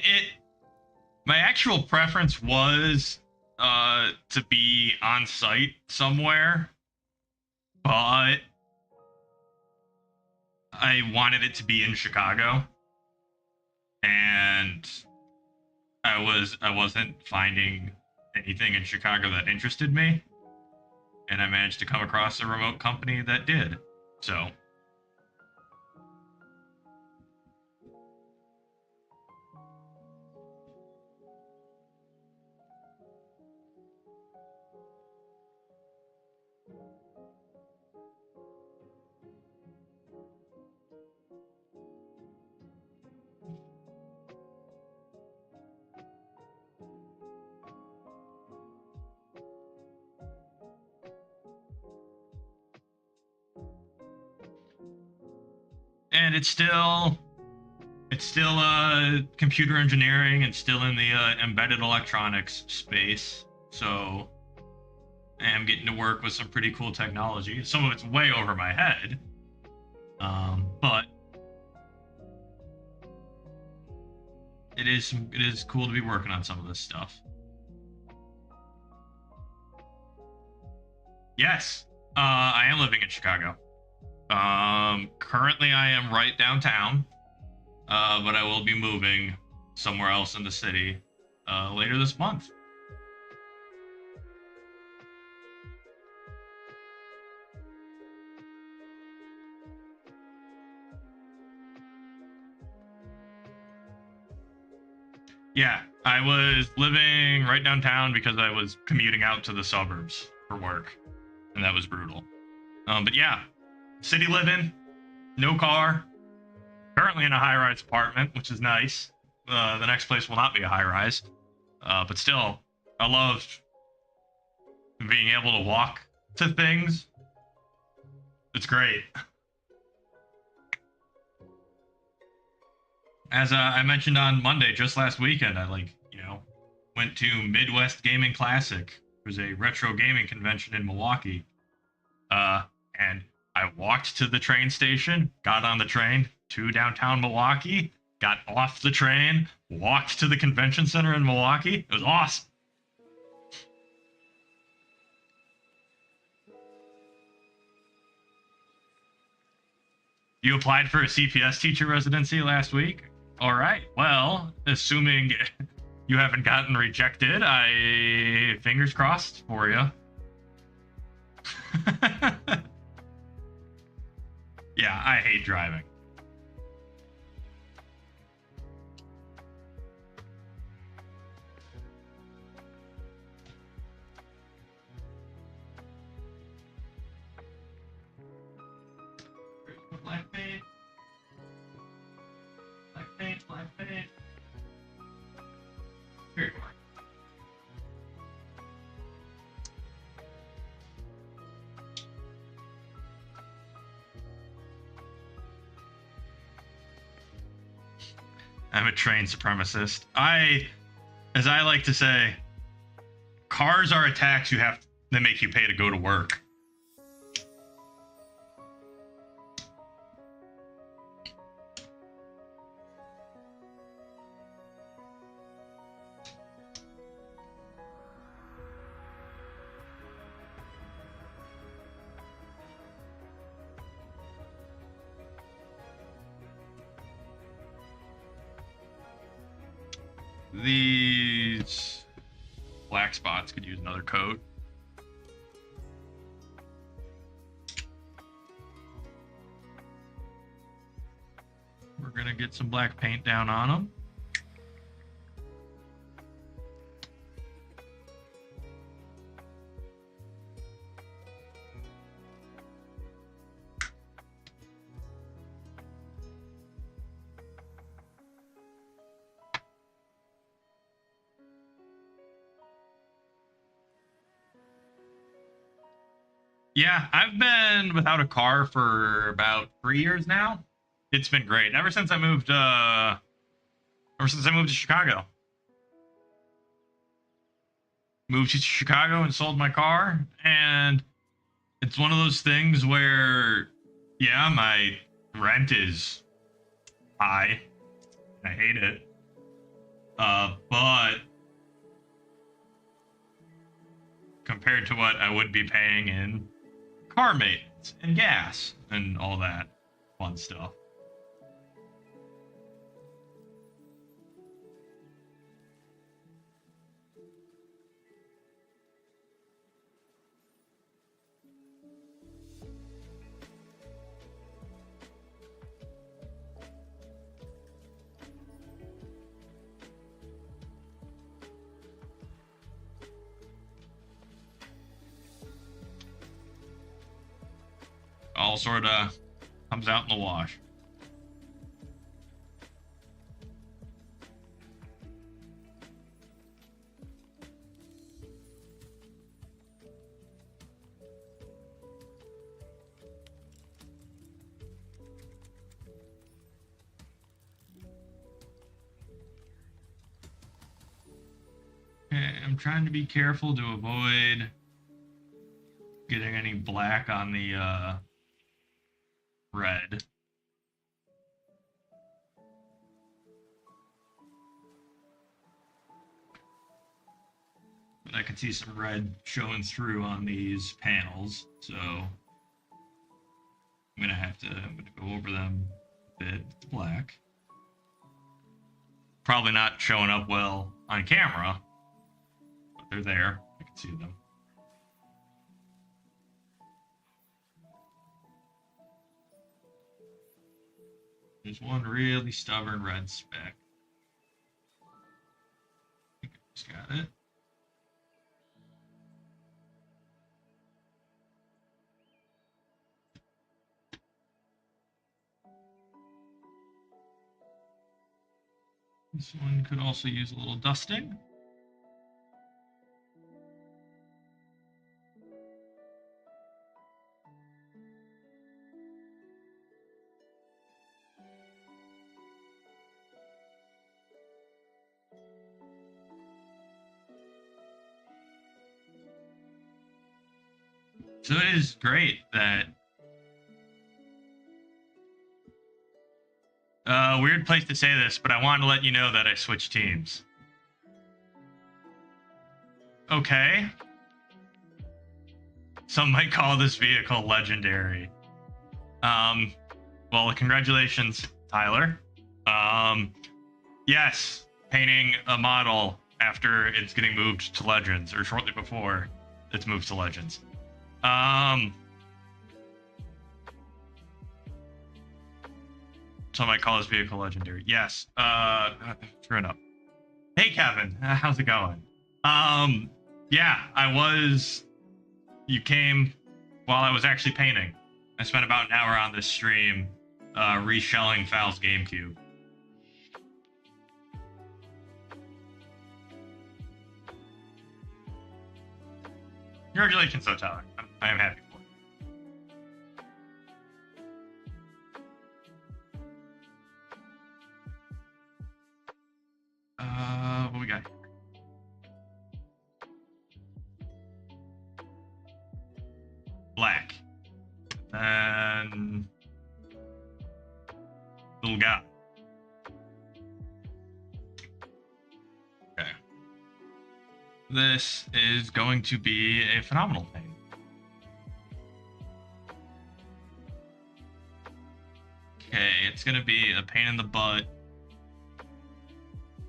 my actual preference was to be on site somewhere, but I wanted it to be in Chicago, and I wasn't finding anything in Chicago that interested me, and I managed to come across a remote company that did. So and it's still computer engineering and still in the embedded electronics space. So I am getting to work with some pretty cool technology. Some of it's way over my head, but it is cool to be working on some of this stuff. Yes, I am living in Chicago. Currently I am right downtown, but I will be moving somewhere else in the city later this month. Yeah, I was living right downtown because I was commuting out to the suburbs for work, and that was brutal. But yeah, city living, no car, currently in a high-rise apartment, which is nice. The next place will not be a high-rise, but still, I love being able to walk to things. It's great. As I mentioned on Monday, just last weekend, I went to Midwest Gaming Classic. It was a retro gaming convention in Milwaukee. And I walked to the train station, got on the train to downtown Milwaukee, got off the train, walked to the convention center in Milwaukee. It was awesome. You applied for a CPS teacher residency last week? All right. Well, assuming you haven't gotten rejected, I fingers crossed for you. Yeah, I hate driving. Black paint. Black paint, black paint. Very boring. I'm a trained supremacist. As I like to say, cars are a tax that make you pay to go to work. These black spots could use another coat. We're gonna get some black paint down on them. Yeah, I've been without a car for about 3 years now. It's been great. Ever since I moved to Chicago. Moved to Chicago and sold my car, and it's one of those things where, yeah, my rent is high. I hate it. But compared to what I would be paying in car maintenance and gas and all that fun stuff. All sort of comes out in the wash. Okay, I'm trying to be careful to avoid getting any black on the red. But I can see some red showing through on these panels, so I'm gonna go over them a bit with black. Probably not showing up well on camera, but they're there. I can see them. There's one really stubborn red speck. I think I just got it. This one could also use a little dusting. So it is great that weird place to say this, but I wanted to let you know that I switched teams. Okay. Some might call this vehicle legendary. Well, congratulations, Tyler. Yes, painting a model after it's getting moved to Legends, or shortly before it's moved to Legends. Some might call this vehicle legendary. Yes. Screwing up. Hey, Kevin. How's it going? Yeah, you came while I was actually painting. I spent about an hour on this stream reshelling Fal's GameCube. Congratulations, though, Tyler. I am happy for you. black. And little guy. Okay. This is going to be a phenomenal thing. Okay, it's gonna be a pain in the butt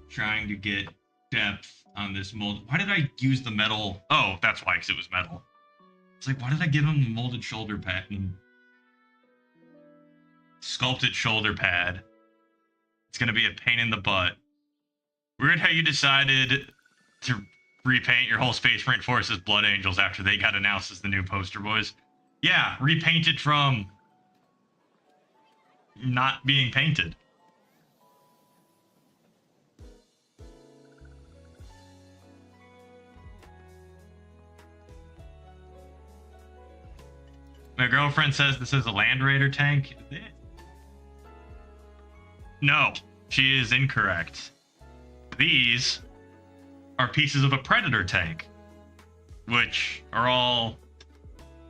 trying to get depth on this mold. Why did I use the metal? Oh, that's why, because it was metal. It's like, why did I give him the molded shoulder pad and sculpted shoulder pad? It's gonna be a pain in the butt. Weird how you decided to repaint your whole Space Marine Force as Blood Angels after they got announced as the new poster boys. Yeah, repainted from not being painted. My girlfriend says this is a Land Raider tank. No, she is incorrect. These are pieces of a Predator tank, which are all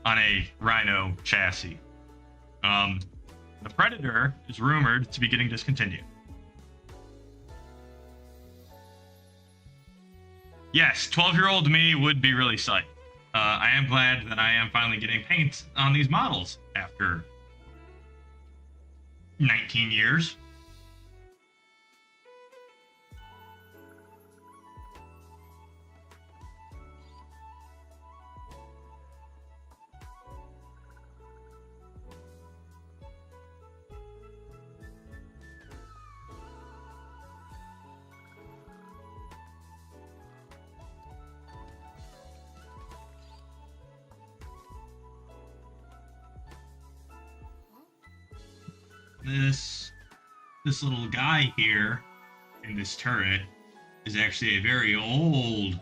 on a Rhino chassis. The Predator is rumored to be getting discontinued. Yes, 12-year-old me would be really psyched. I am glad that I am finally getting paint on these models after 19 years. This little guy here in this turret is actually a very old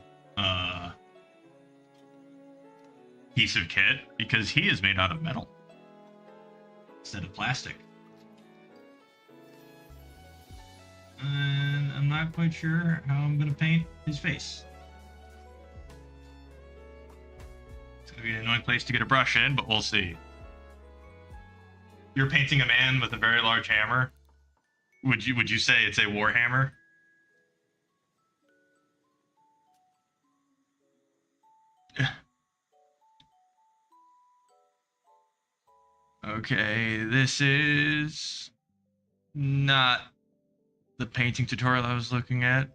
piece of kit because he is made out of metal instead of plastic. And I'm not quite sure how I'm going to paint his face. It's going to be an annoying place to get a brush in, but we'll see. You're painting a man with a very large hammer. Would you say it's a Warhammer? Okay, this is not the painting tutorial I was looking at.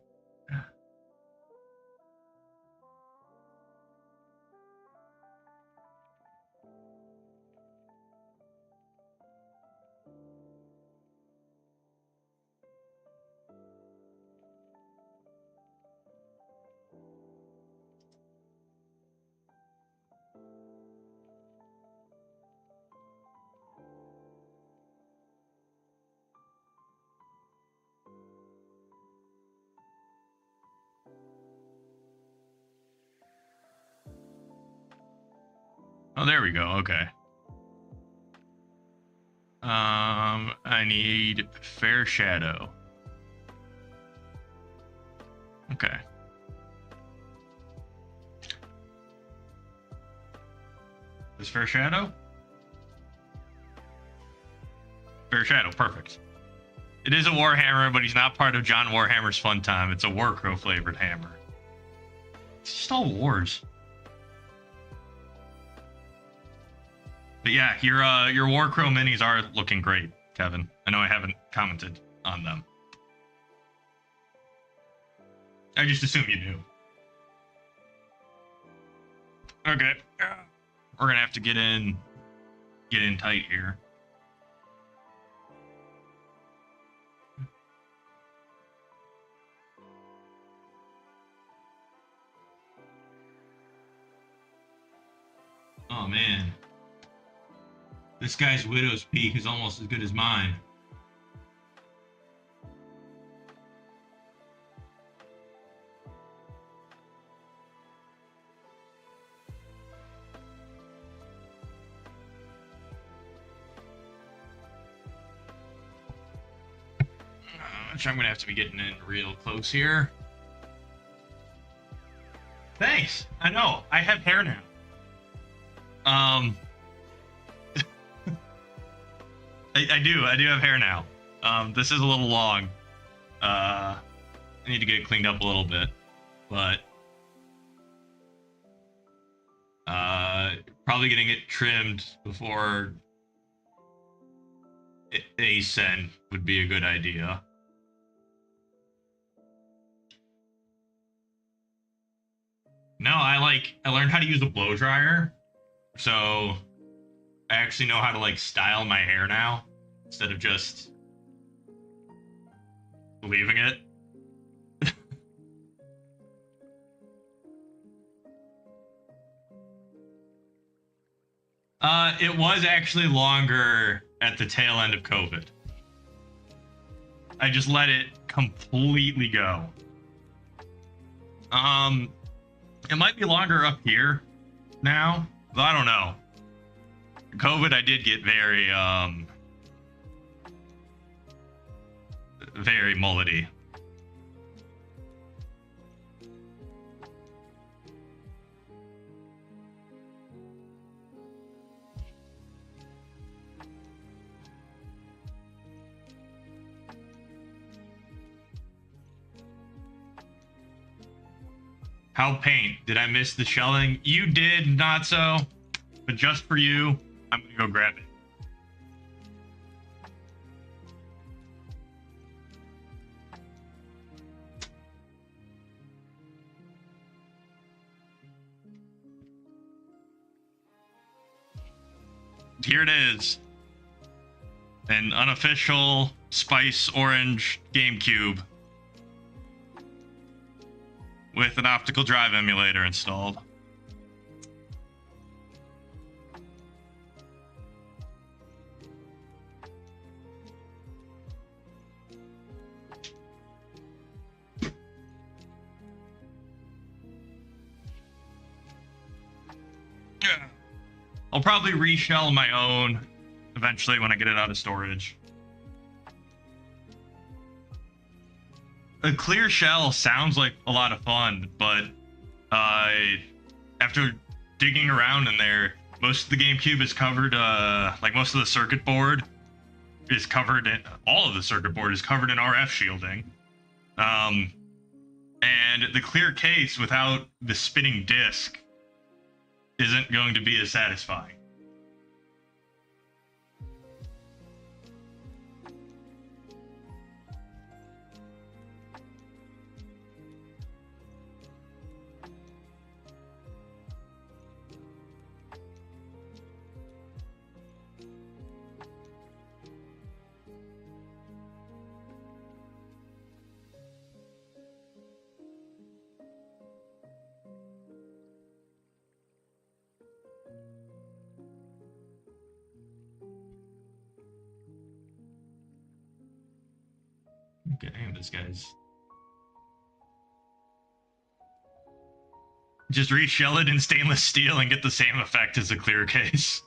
Oh, there we go. Okay. I need fair shadow. Okay. Is fair shadow? Fair shadow, perfect. It is a Warhammer, but he's not part of John Warhammer's fun time. It's a Warcrow flavored hammer. It's just all wars. But yeah, your Warcrow minis are looking great, Kevin. I know I haven't commented on them. I just assumed you knew. Okay. We're gonna have to get in tight here. Oh man. This guy's Widow's Peak is almost as good as mine. Which I'm gonna have to be getting in real close here. Thanks. I know. I have hair now. I do. I do have hair now. This is a little long. I need to get it cleaned up a little bit, but probably getting it trimmed before Ascend would be a good idea. No, I learned how to use a blow dryer, so I actually know how to like style my hair now instead of just leaving it. It was actually longer at the tail end of COVID. I just let it completely go. It might be longer up here now, but I don't know. COVID, I did get very mullety. How paint? Did I miss the shelling? You did, not so. But just for you, I'm gonna go grab it. Here it is. An unofficial Spice Orange GameCube with an optical drive emulator installed. I'll probably reshell my own eventually when I get it out of storage. A clear shell sounds like a lot of fun, but after digging around in there, most of the GameCube is covered, like most of the circuit board is covered in, all of the circuit board is covered in RF shielding. And the clear case without the spinning disc isn't going to be as satisfying. Okay, this guy's just reshell it in stainless steel and get the same effect as a clear case.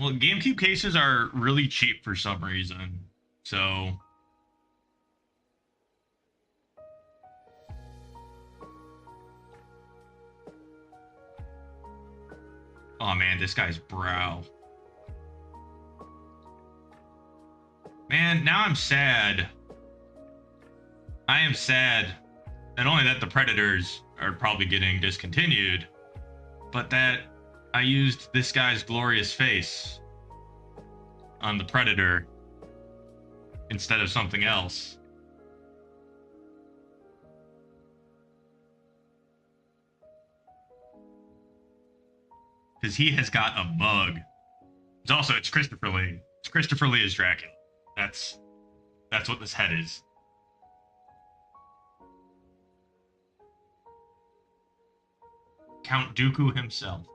Well, GameCube cases are really cheap for some reason, so oh man, this guy's brow. Man, now I'm sad. I am sad. Not only that the Predators are probably getting discontinued, but that I used this guy's glorious face on the Predator instead of something else. Because he has got a mug. It's Christopher Lee. It's Christopher Lee as Dracula. That's what this head is. Count Dooku himself.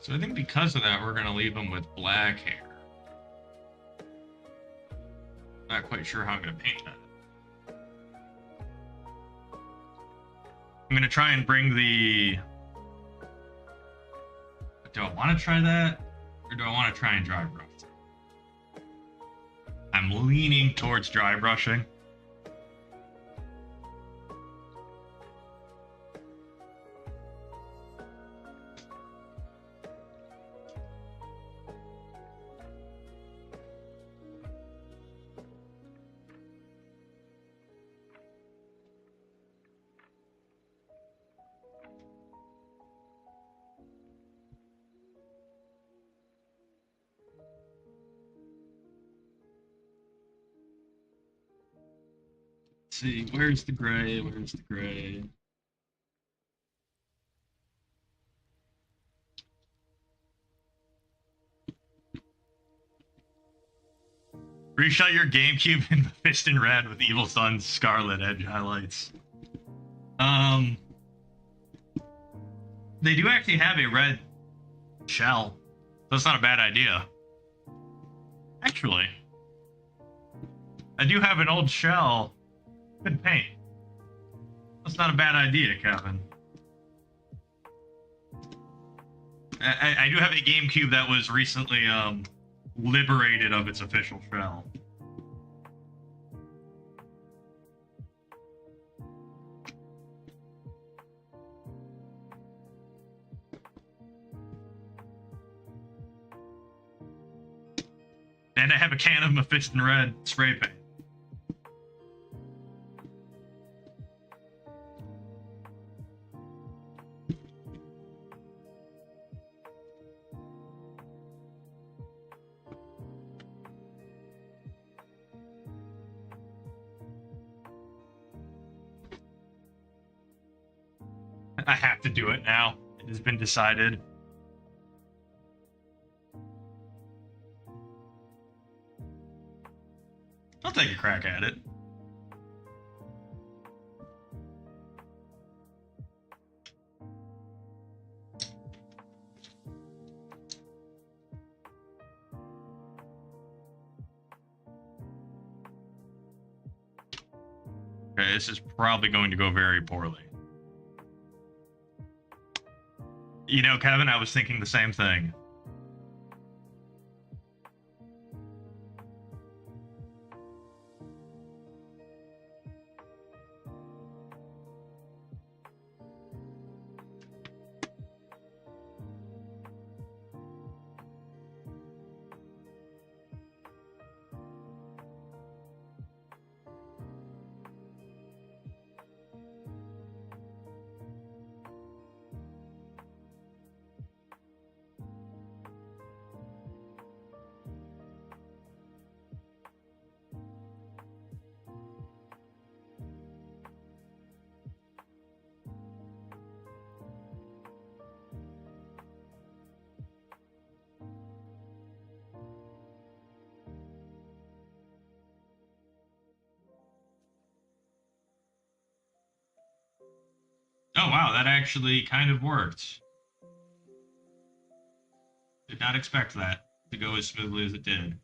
So I think because of that, we're going to leave him with black hair. Not quite sure how I'm going to paint that. I'm going to try and bring the... Do I want to try that? Or do I want to try and dry brush? I'm leaning towards dry brushing. See, where's the gray? Where's the gray? Reshot your GameCube in Piston Red with Evil Sun's Scarlet Edge highlights. They do actually have a red shell. That's not a bad idea. Actually, I do have an old shell. Good paint. That's not a bad idea, Kevin. I do have a GameCube that was recently liberated of its official shell. And I have a can of Mephiston Red spray paint. I have to do it now. It has been decided. I'll take a crack at it. Okay, this is probably going to go very poorly. You know, Kevin, I was thinking the same thing. Oh, wow, that actually kind of worked. Did not expect that to go as smoothly as it did.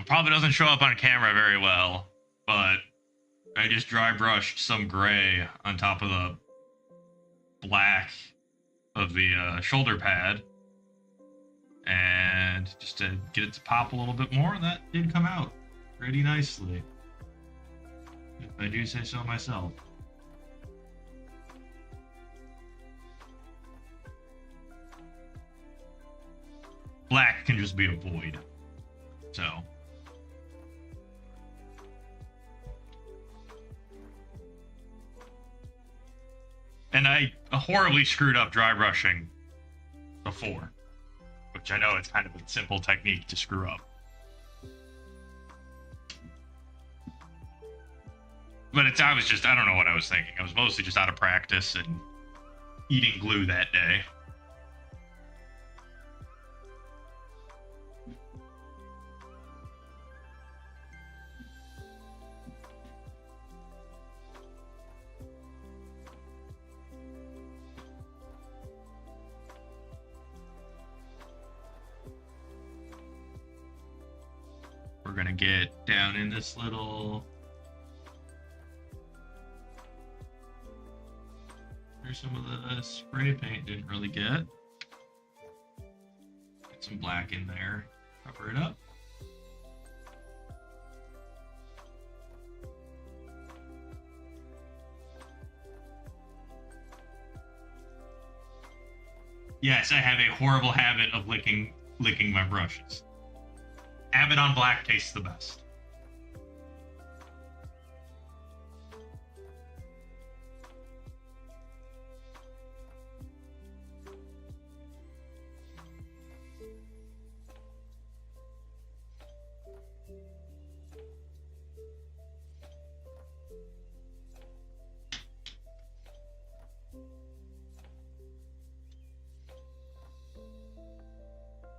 Probably doesn't show up on camera very well, but I just dry brushed some gray on top of the black of the shoulder pad, and just to get it to pop a little bit more, and that did come out pretty nicely, if I do say so myself. Black can just be a void, so. And I horribly screwed up dry brushing before, which I know it's kind of a simple technique to screw up. But I don't know what I was thinking. I was mostly just out of practice and eating glue that day. get down in this little... There's some of the spray paint didn't really get. Get some black in there. Cover it up. Yes, I have a horrible habit of licking my brushes. Abbott on black tastes the best.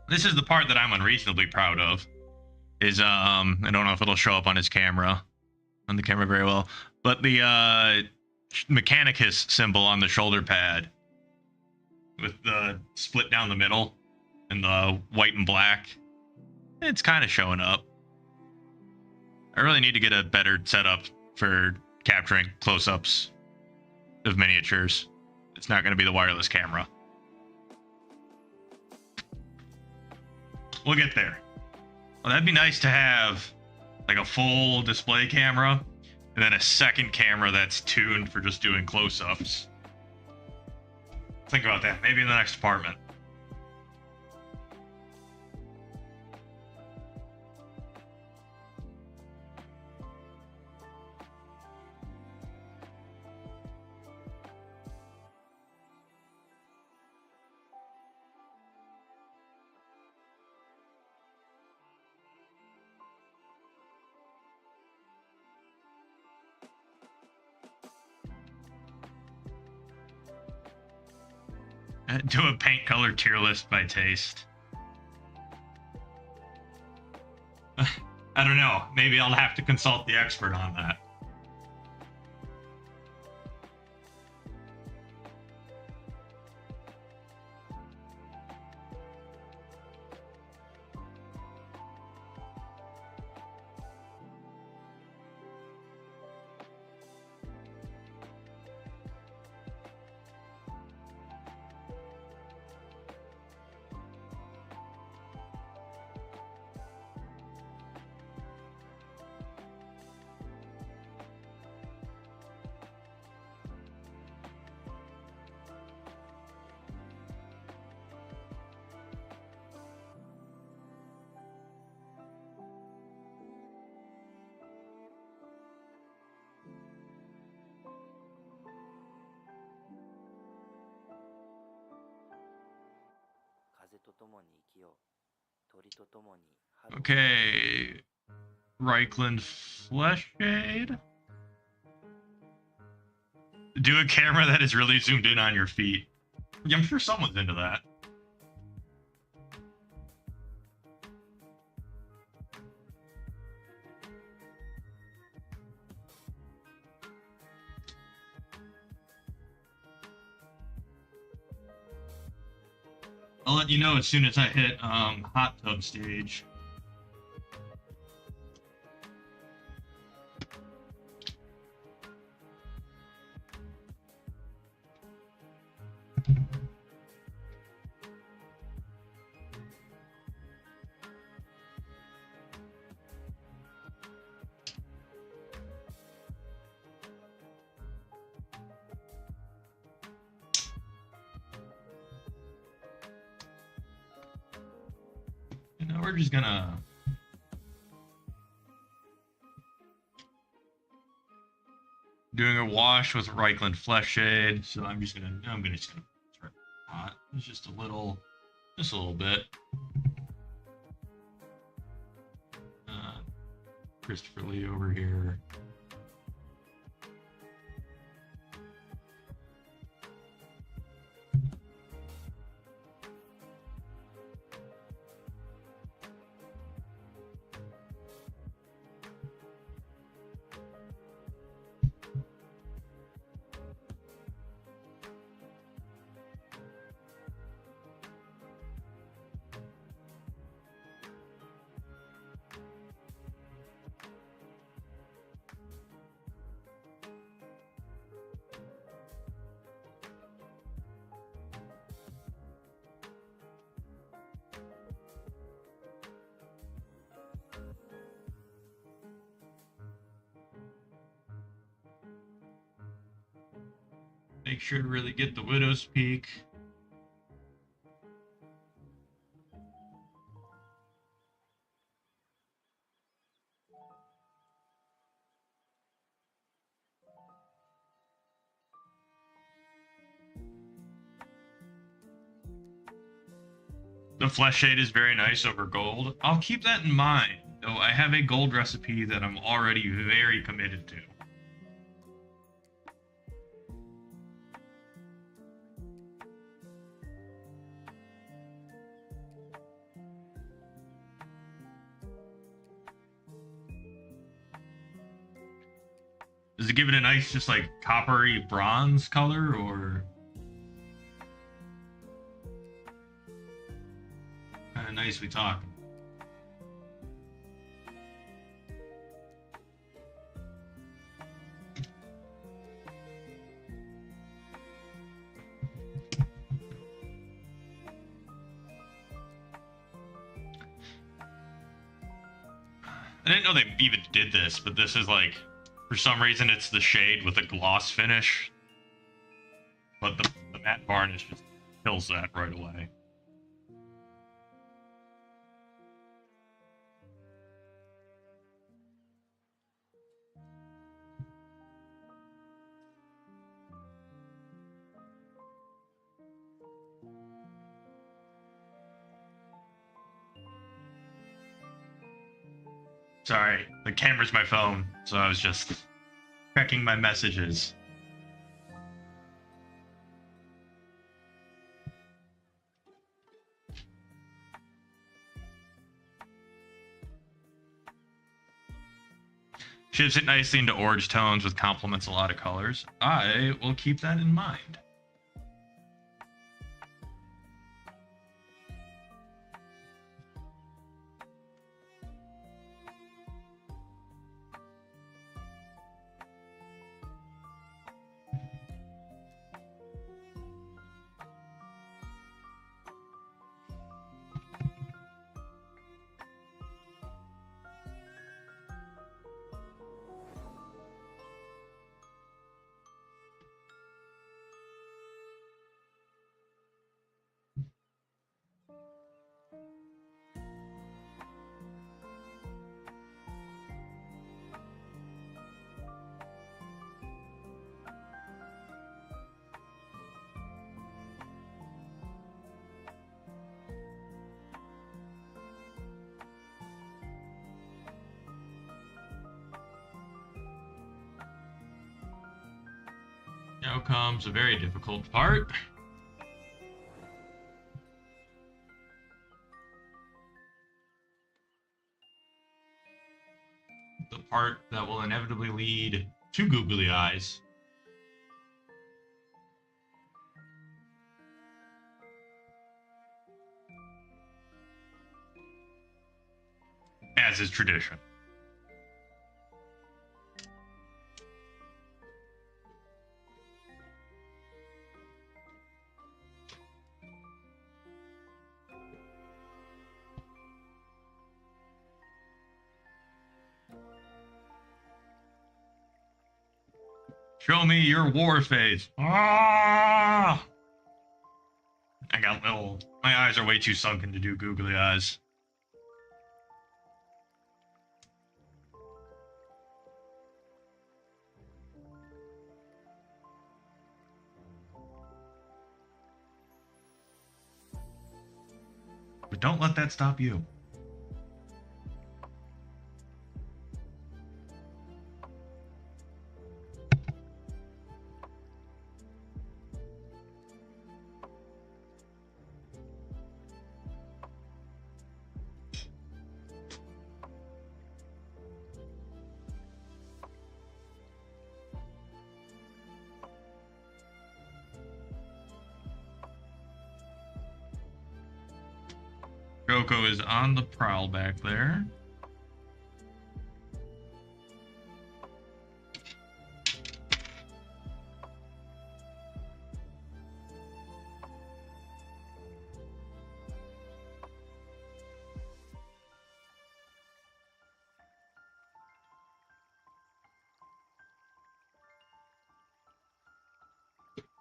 This is the part that I'm unreasonably proud of. Is I don't know if it'll show up on the camera very well, but the Mechanicus symbol on the shoulder pad with the split down the middle and the white and black, it's kind of showing up. I really need to get a better setup for capturing close-ups of miniatures. It's not going to be the wireless camera. We'll get there. Well, that'd be nice to have like a full display camera and then a second camera that's tuned for just doing close-ups. Think about that. Maybe in the next apartment. Do a paint color tier list by taste. I don't know. Maybe I'll have to consult the expert on that. Okay, Reichland Fleshshade. Do a camera that is really zoomed in on your feet. Yeah, I'm sure someone's into that. I'll let you know as soon as I hit hot tub stage. We're just gonna doing a wash with Reichland Fleshshade, so I'm just gonna start hot. It's just a little bit. Christopher Lee over here. Make sure to really get the widow's peak. The flesh shade is very nice over gold. I'll keep that in mind, though I have a gold recipe that I'm already very committed to. Does it give it a nice, just like coppery bronze color, or kind of nice we talk? I didn't know they even did this, but this is like, for some reason, it's the shade with a gloss finish. But the matte varnish just kills that right away. Sorry, the camera's my phone, so I was just checking my messages. Shifts it nicely into orange tones with complements a lot of colors. I will keep that in mind. Now comes a very difficult part. The part that will inevitably lead to googly eyes. As is tradition. Show me your war face. Ah! I got little. My eyes are way too sunken to do googly eyes. But don't let that stop you. Coco is on the prowl back there.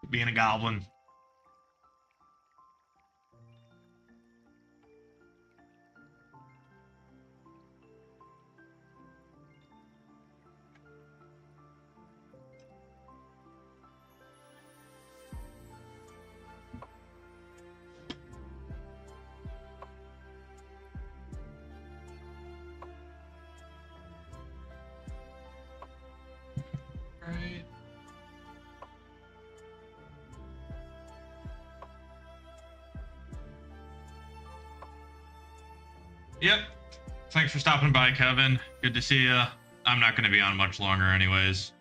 being a goblin. Right. Yep. Thanks for stopping by, Kevin. Good to see you. I'm not going to be on much longer anyways.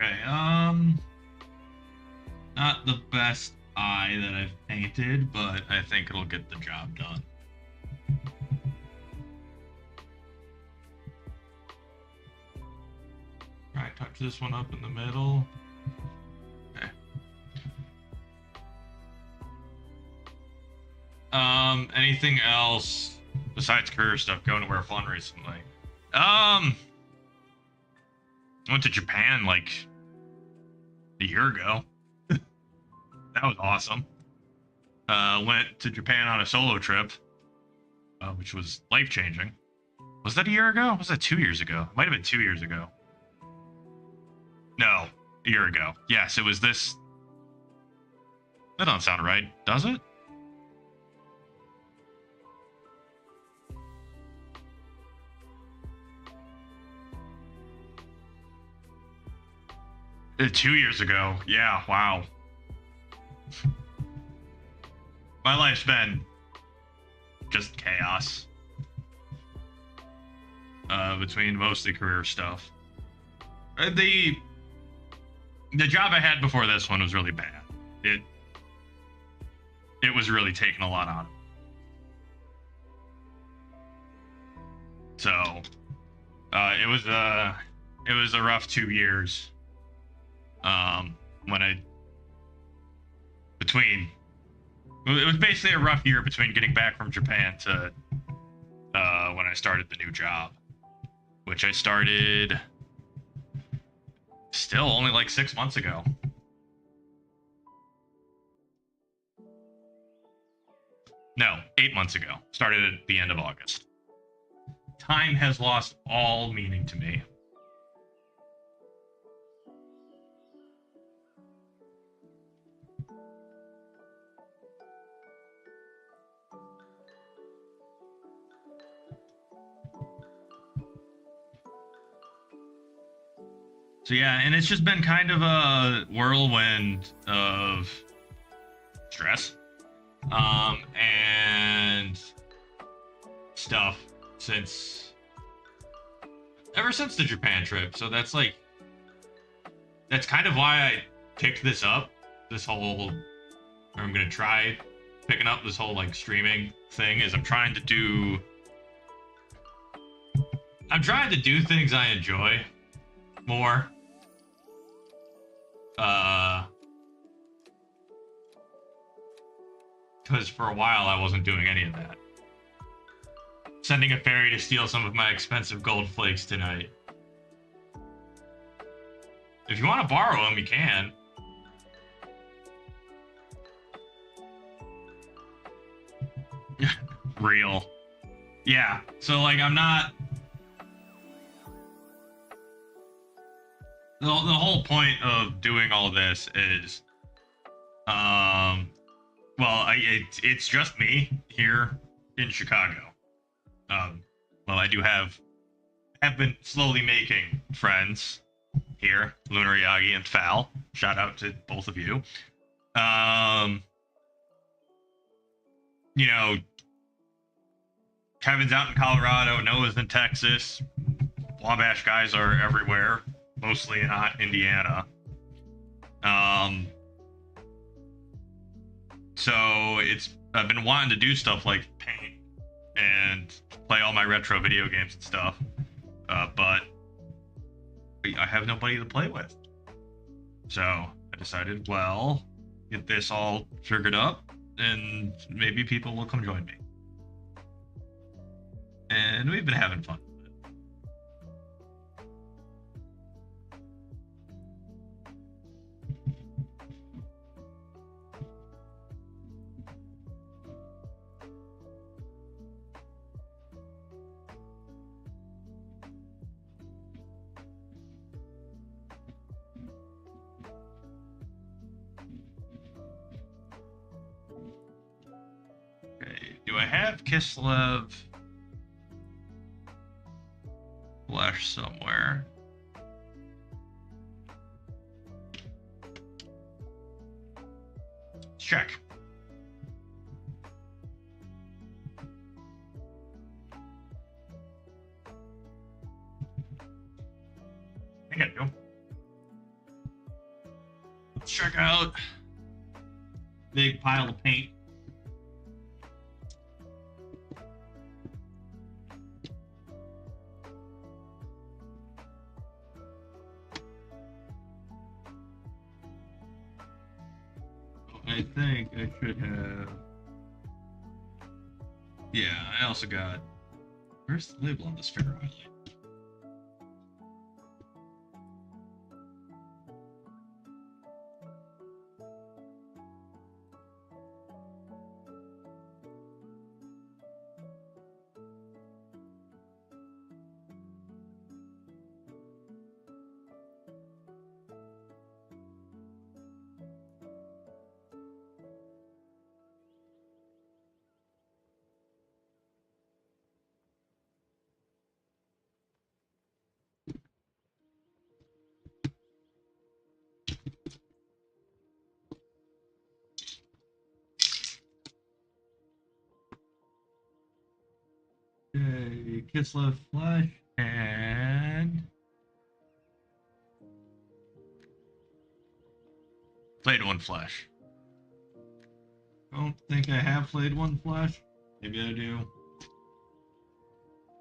Okay, not the best eye that I've painted, but I think it'll get the job done. Alright, touch this one up in the middle. Okay. Anything else besides career stuff going to where fun recently? I went to Japan like a year ago. That was awesome. Went to Japan on a solo trip, which was life-changing. Was that a year ago? Was that 2 years ago? It might have been 2 years ago. No, a year ago. Yes, it was this. That don't sound right, does it? Uh, 2 years ago. Yeah, wow. My life's been just chaos. Between mostly career stuff. The job I had before this one was really bad. It was really taking a lot out of me. So it was a rough 2 years. When it was basically a rough year between getting back from Japan to when I started the new job, which I started still only like 6 months ago. No, 8 months ago. Started at the end of August. Time has lost all meaning to me. So yeah, and it's just been kind of a whirlwind of stress, and stuff ever since the Japan trip. So that's kind of why I picked this up. I'm gonna try picking up this whole like streaming thing. Is I'm trying to do things I enjoy more. Because for a while I wasn't doing any of that. Sending a fairy to steal some of my expensive gold flakes tonight. If you want to borrow them, you can. real. Yeah, so like I'm not. The whole point of doing all this is, well, it's just me here in Chicago. Well, I do have been slowly making friends here, Lunar Yagi and Fal. Shout out to both of you. You know, Kevin's out in Colorado, Noah's in Texas, Wabash guys are everywhere, mostly in Indiana. So I've been wanting to do stuff like paint and play all my retro video games and stuff, but I have nobody to play with. So I decided, well, get this all figured up, and maybe people will come join me. And we've been having fun. Do I have Kislev flesh somewhere? Let's check. I think I do. Let's check out big pile of paint. I think I should have. Yeah, I also got. Where's the label on this fair highlight? Kislev flesh and Flayed One flesh. Don't think I have Flayed One flesh. Maybe I do.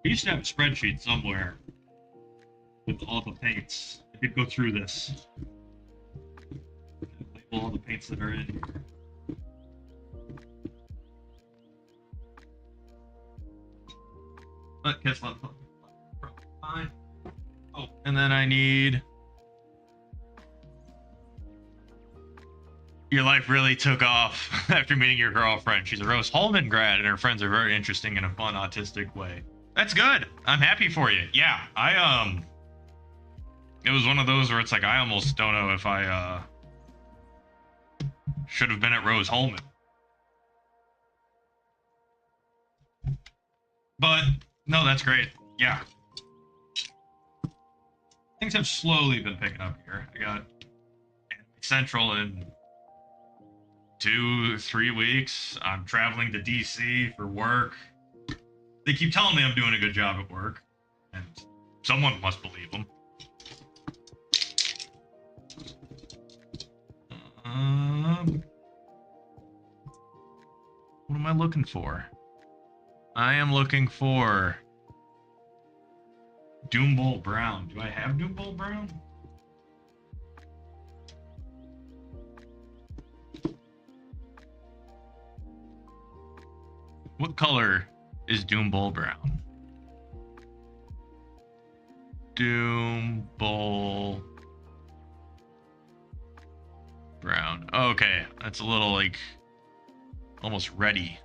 I used to have a spreadsheet somewhere with all the paints. I could go through this. Label all the paints that are in here. But Kislev fine. Oh, and then I need. Your life really took off after meeting your girlfriend. She's a Rose Holman grad, and her friends are very interesting in a fun, autistic way. That's good. I'm happy for you. Yeah, it was one of those where it's like I almost don't know if I should have been at Rose Holman. But no, that's great. Yeah. Things have slowly been picking up here. I got Central in 2-3 weeks. I'm traveling to DC for work. They keep telling me I'm doing a good job at work, and someone must believe them. What am I looking for? I am looking for Doombolt Brown. Do I have Doombolt Brown? What color is Doombolt Brown? Doombolt Brown. Okay, that's a little like almost ready.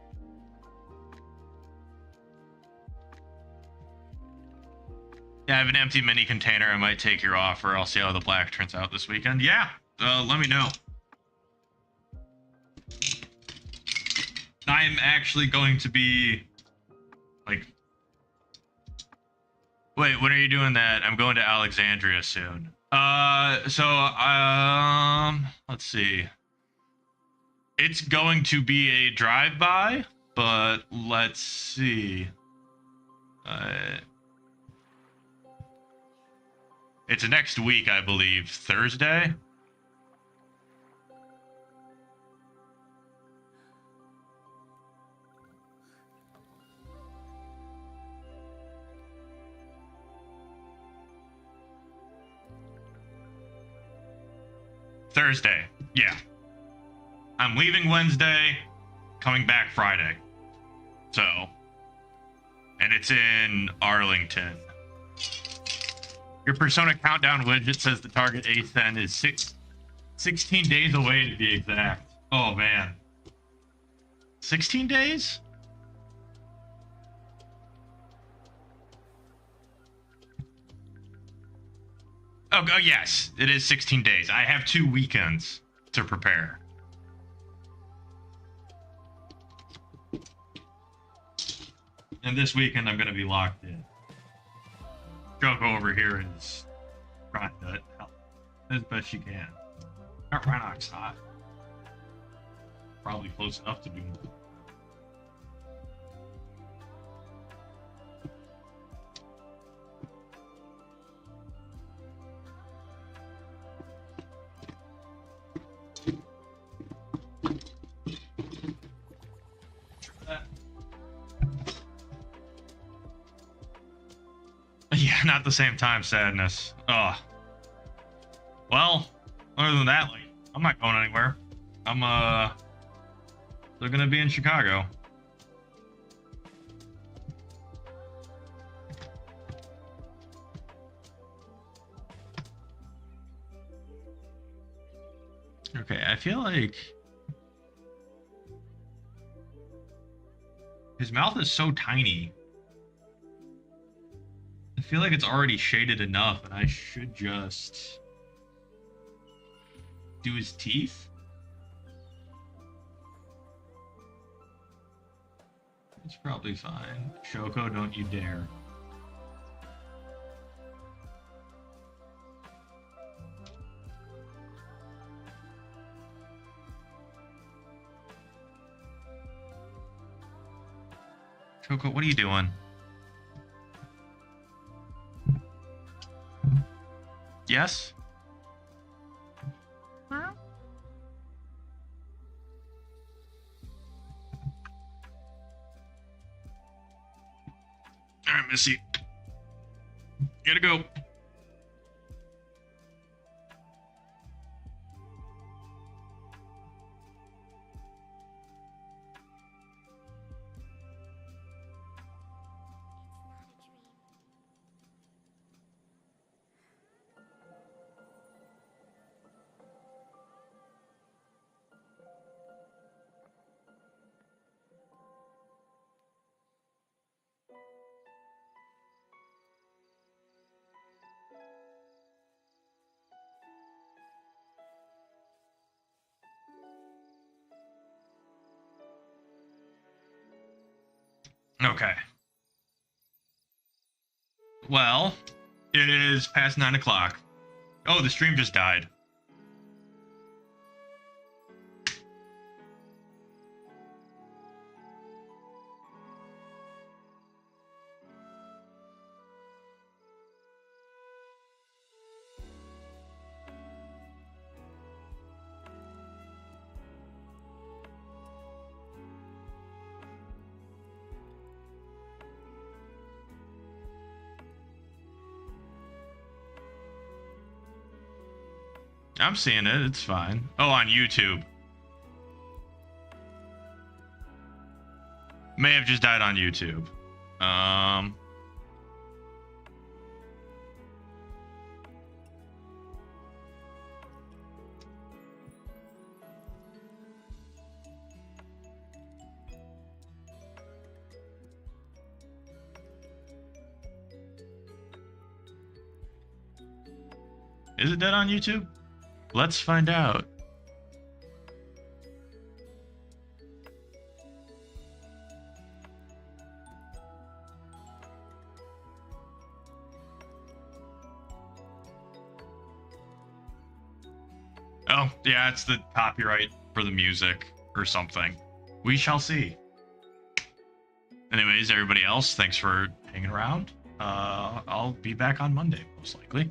Yeah, I have an empty mini container. I might take your offer. I'll see how the black turns out this weekend. Yeah, let me know. I'm actually going to be like, wait, when are you doing that? I'm going to Alexandria soon. Let's see. It's going to be a drive-by, but let's see. It's next week, I believe, Thursday. Thursday, yeah. I'm leaving Wednesday, coming back Friday. So, and it's in Arlington. Your Persona countdown widget says the target ASEN is 16 days away to be exact. Oh man. 16 days? Oh, yes, it is 16 days. I have 2 weekends to prepare. And this weekend I'm going to be locked in. Joko over here is trying to help as best she can. Not Rhinox hot. Probably close enough to do more. Yeah, not the same time, sadness. Oh. Well, other than that, like, I'm not going anywhere. They're gonna be in Chicago. Okay, I feel like his mouth is so tiny. I feel like it's already shaded enough, and I should just do his teeth. It's probably fine. Shoko, don't you dare. Shoko, what are you doing? Yes? Huh? All right, Missy. Gotta go. Okay. Well, it is past 9 o'clock. Oh, the stream just died. I'm seeing it. It's fine. Oh, on YouTube. May have just died on YouTube. Is it dead on YouTube? Let's find out. Oh, yeah, it's the copyright for the music or something. We shall see. Anyways, everybody else, thanks for hanging around. I'll be back on Monday, most likely.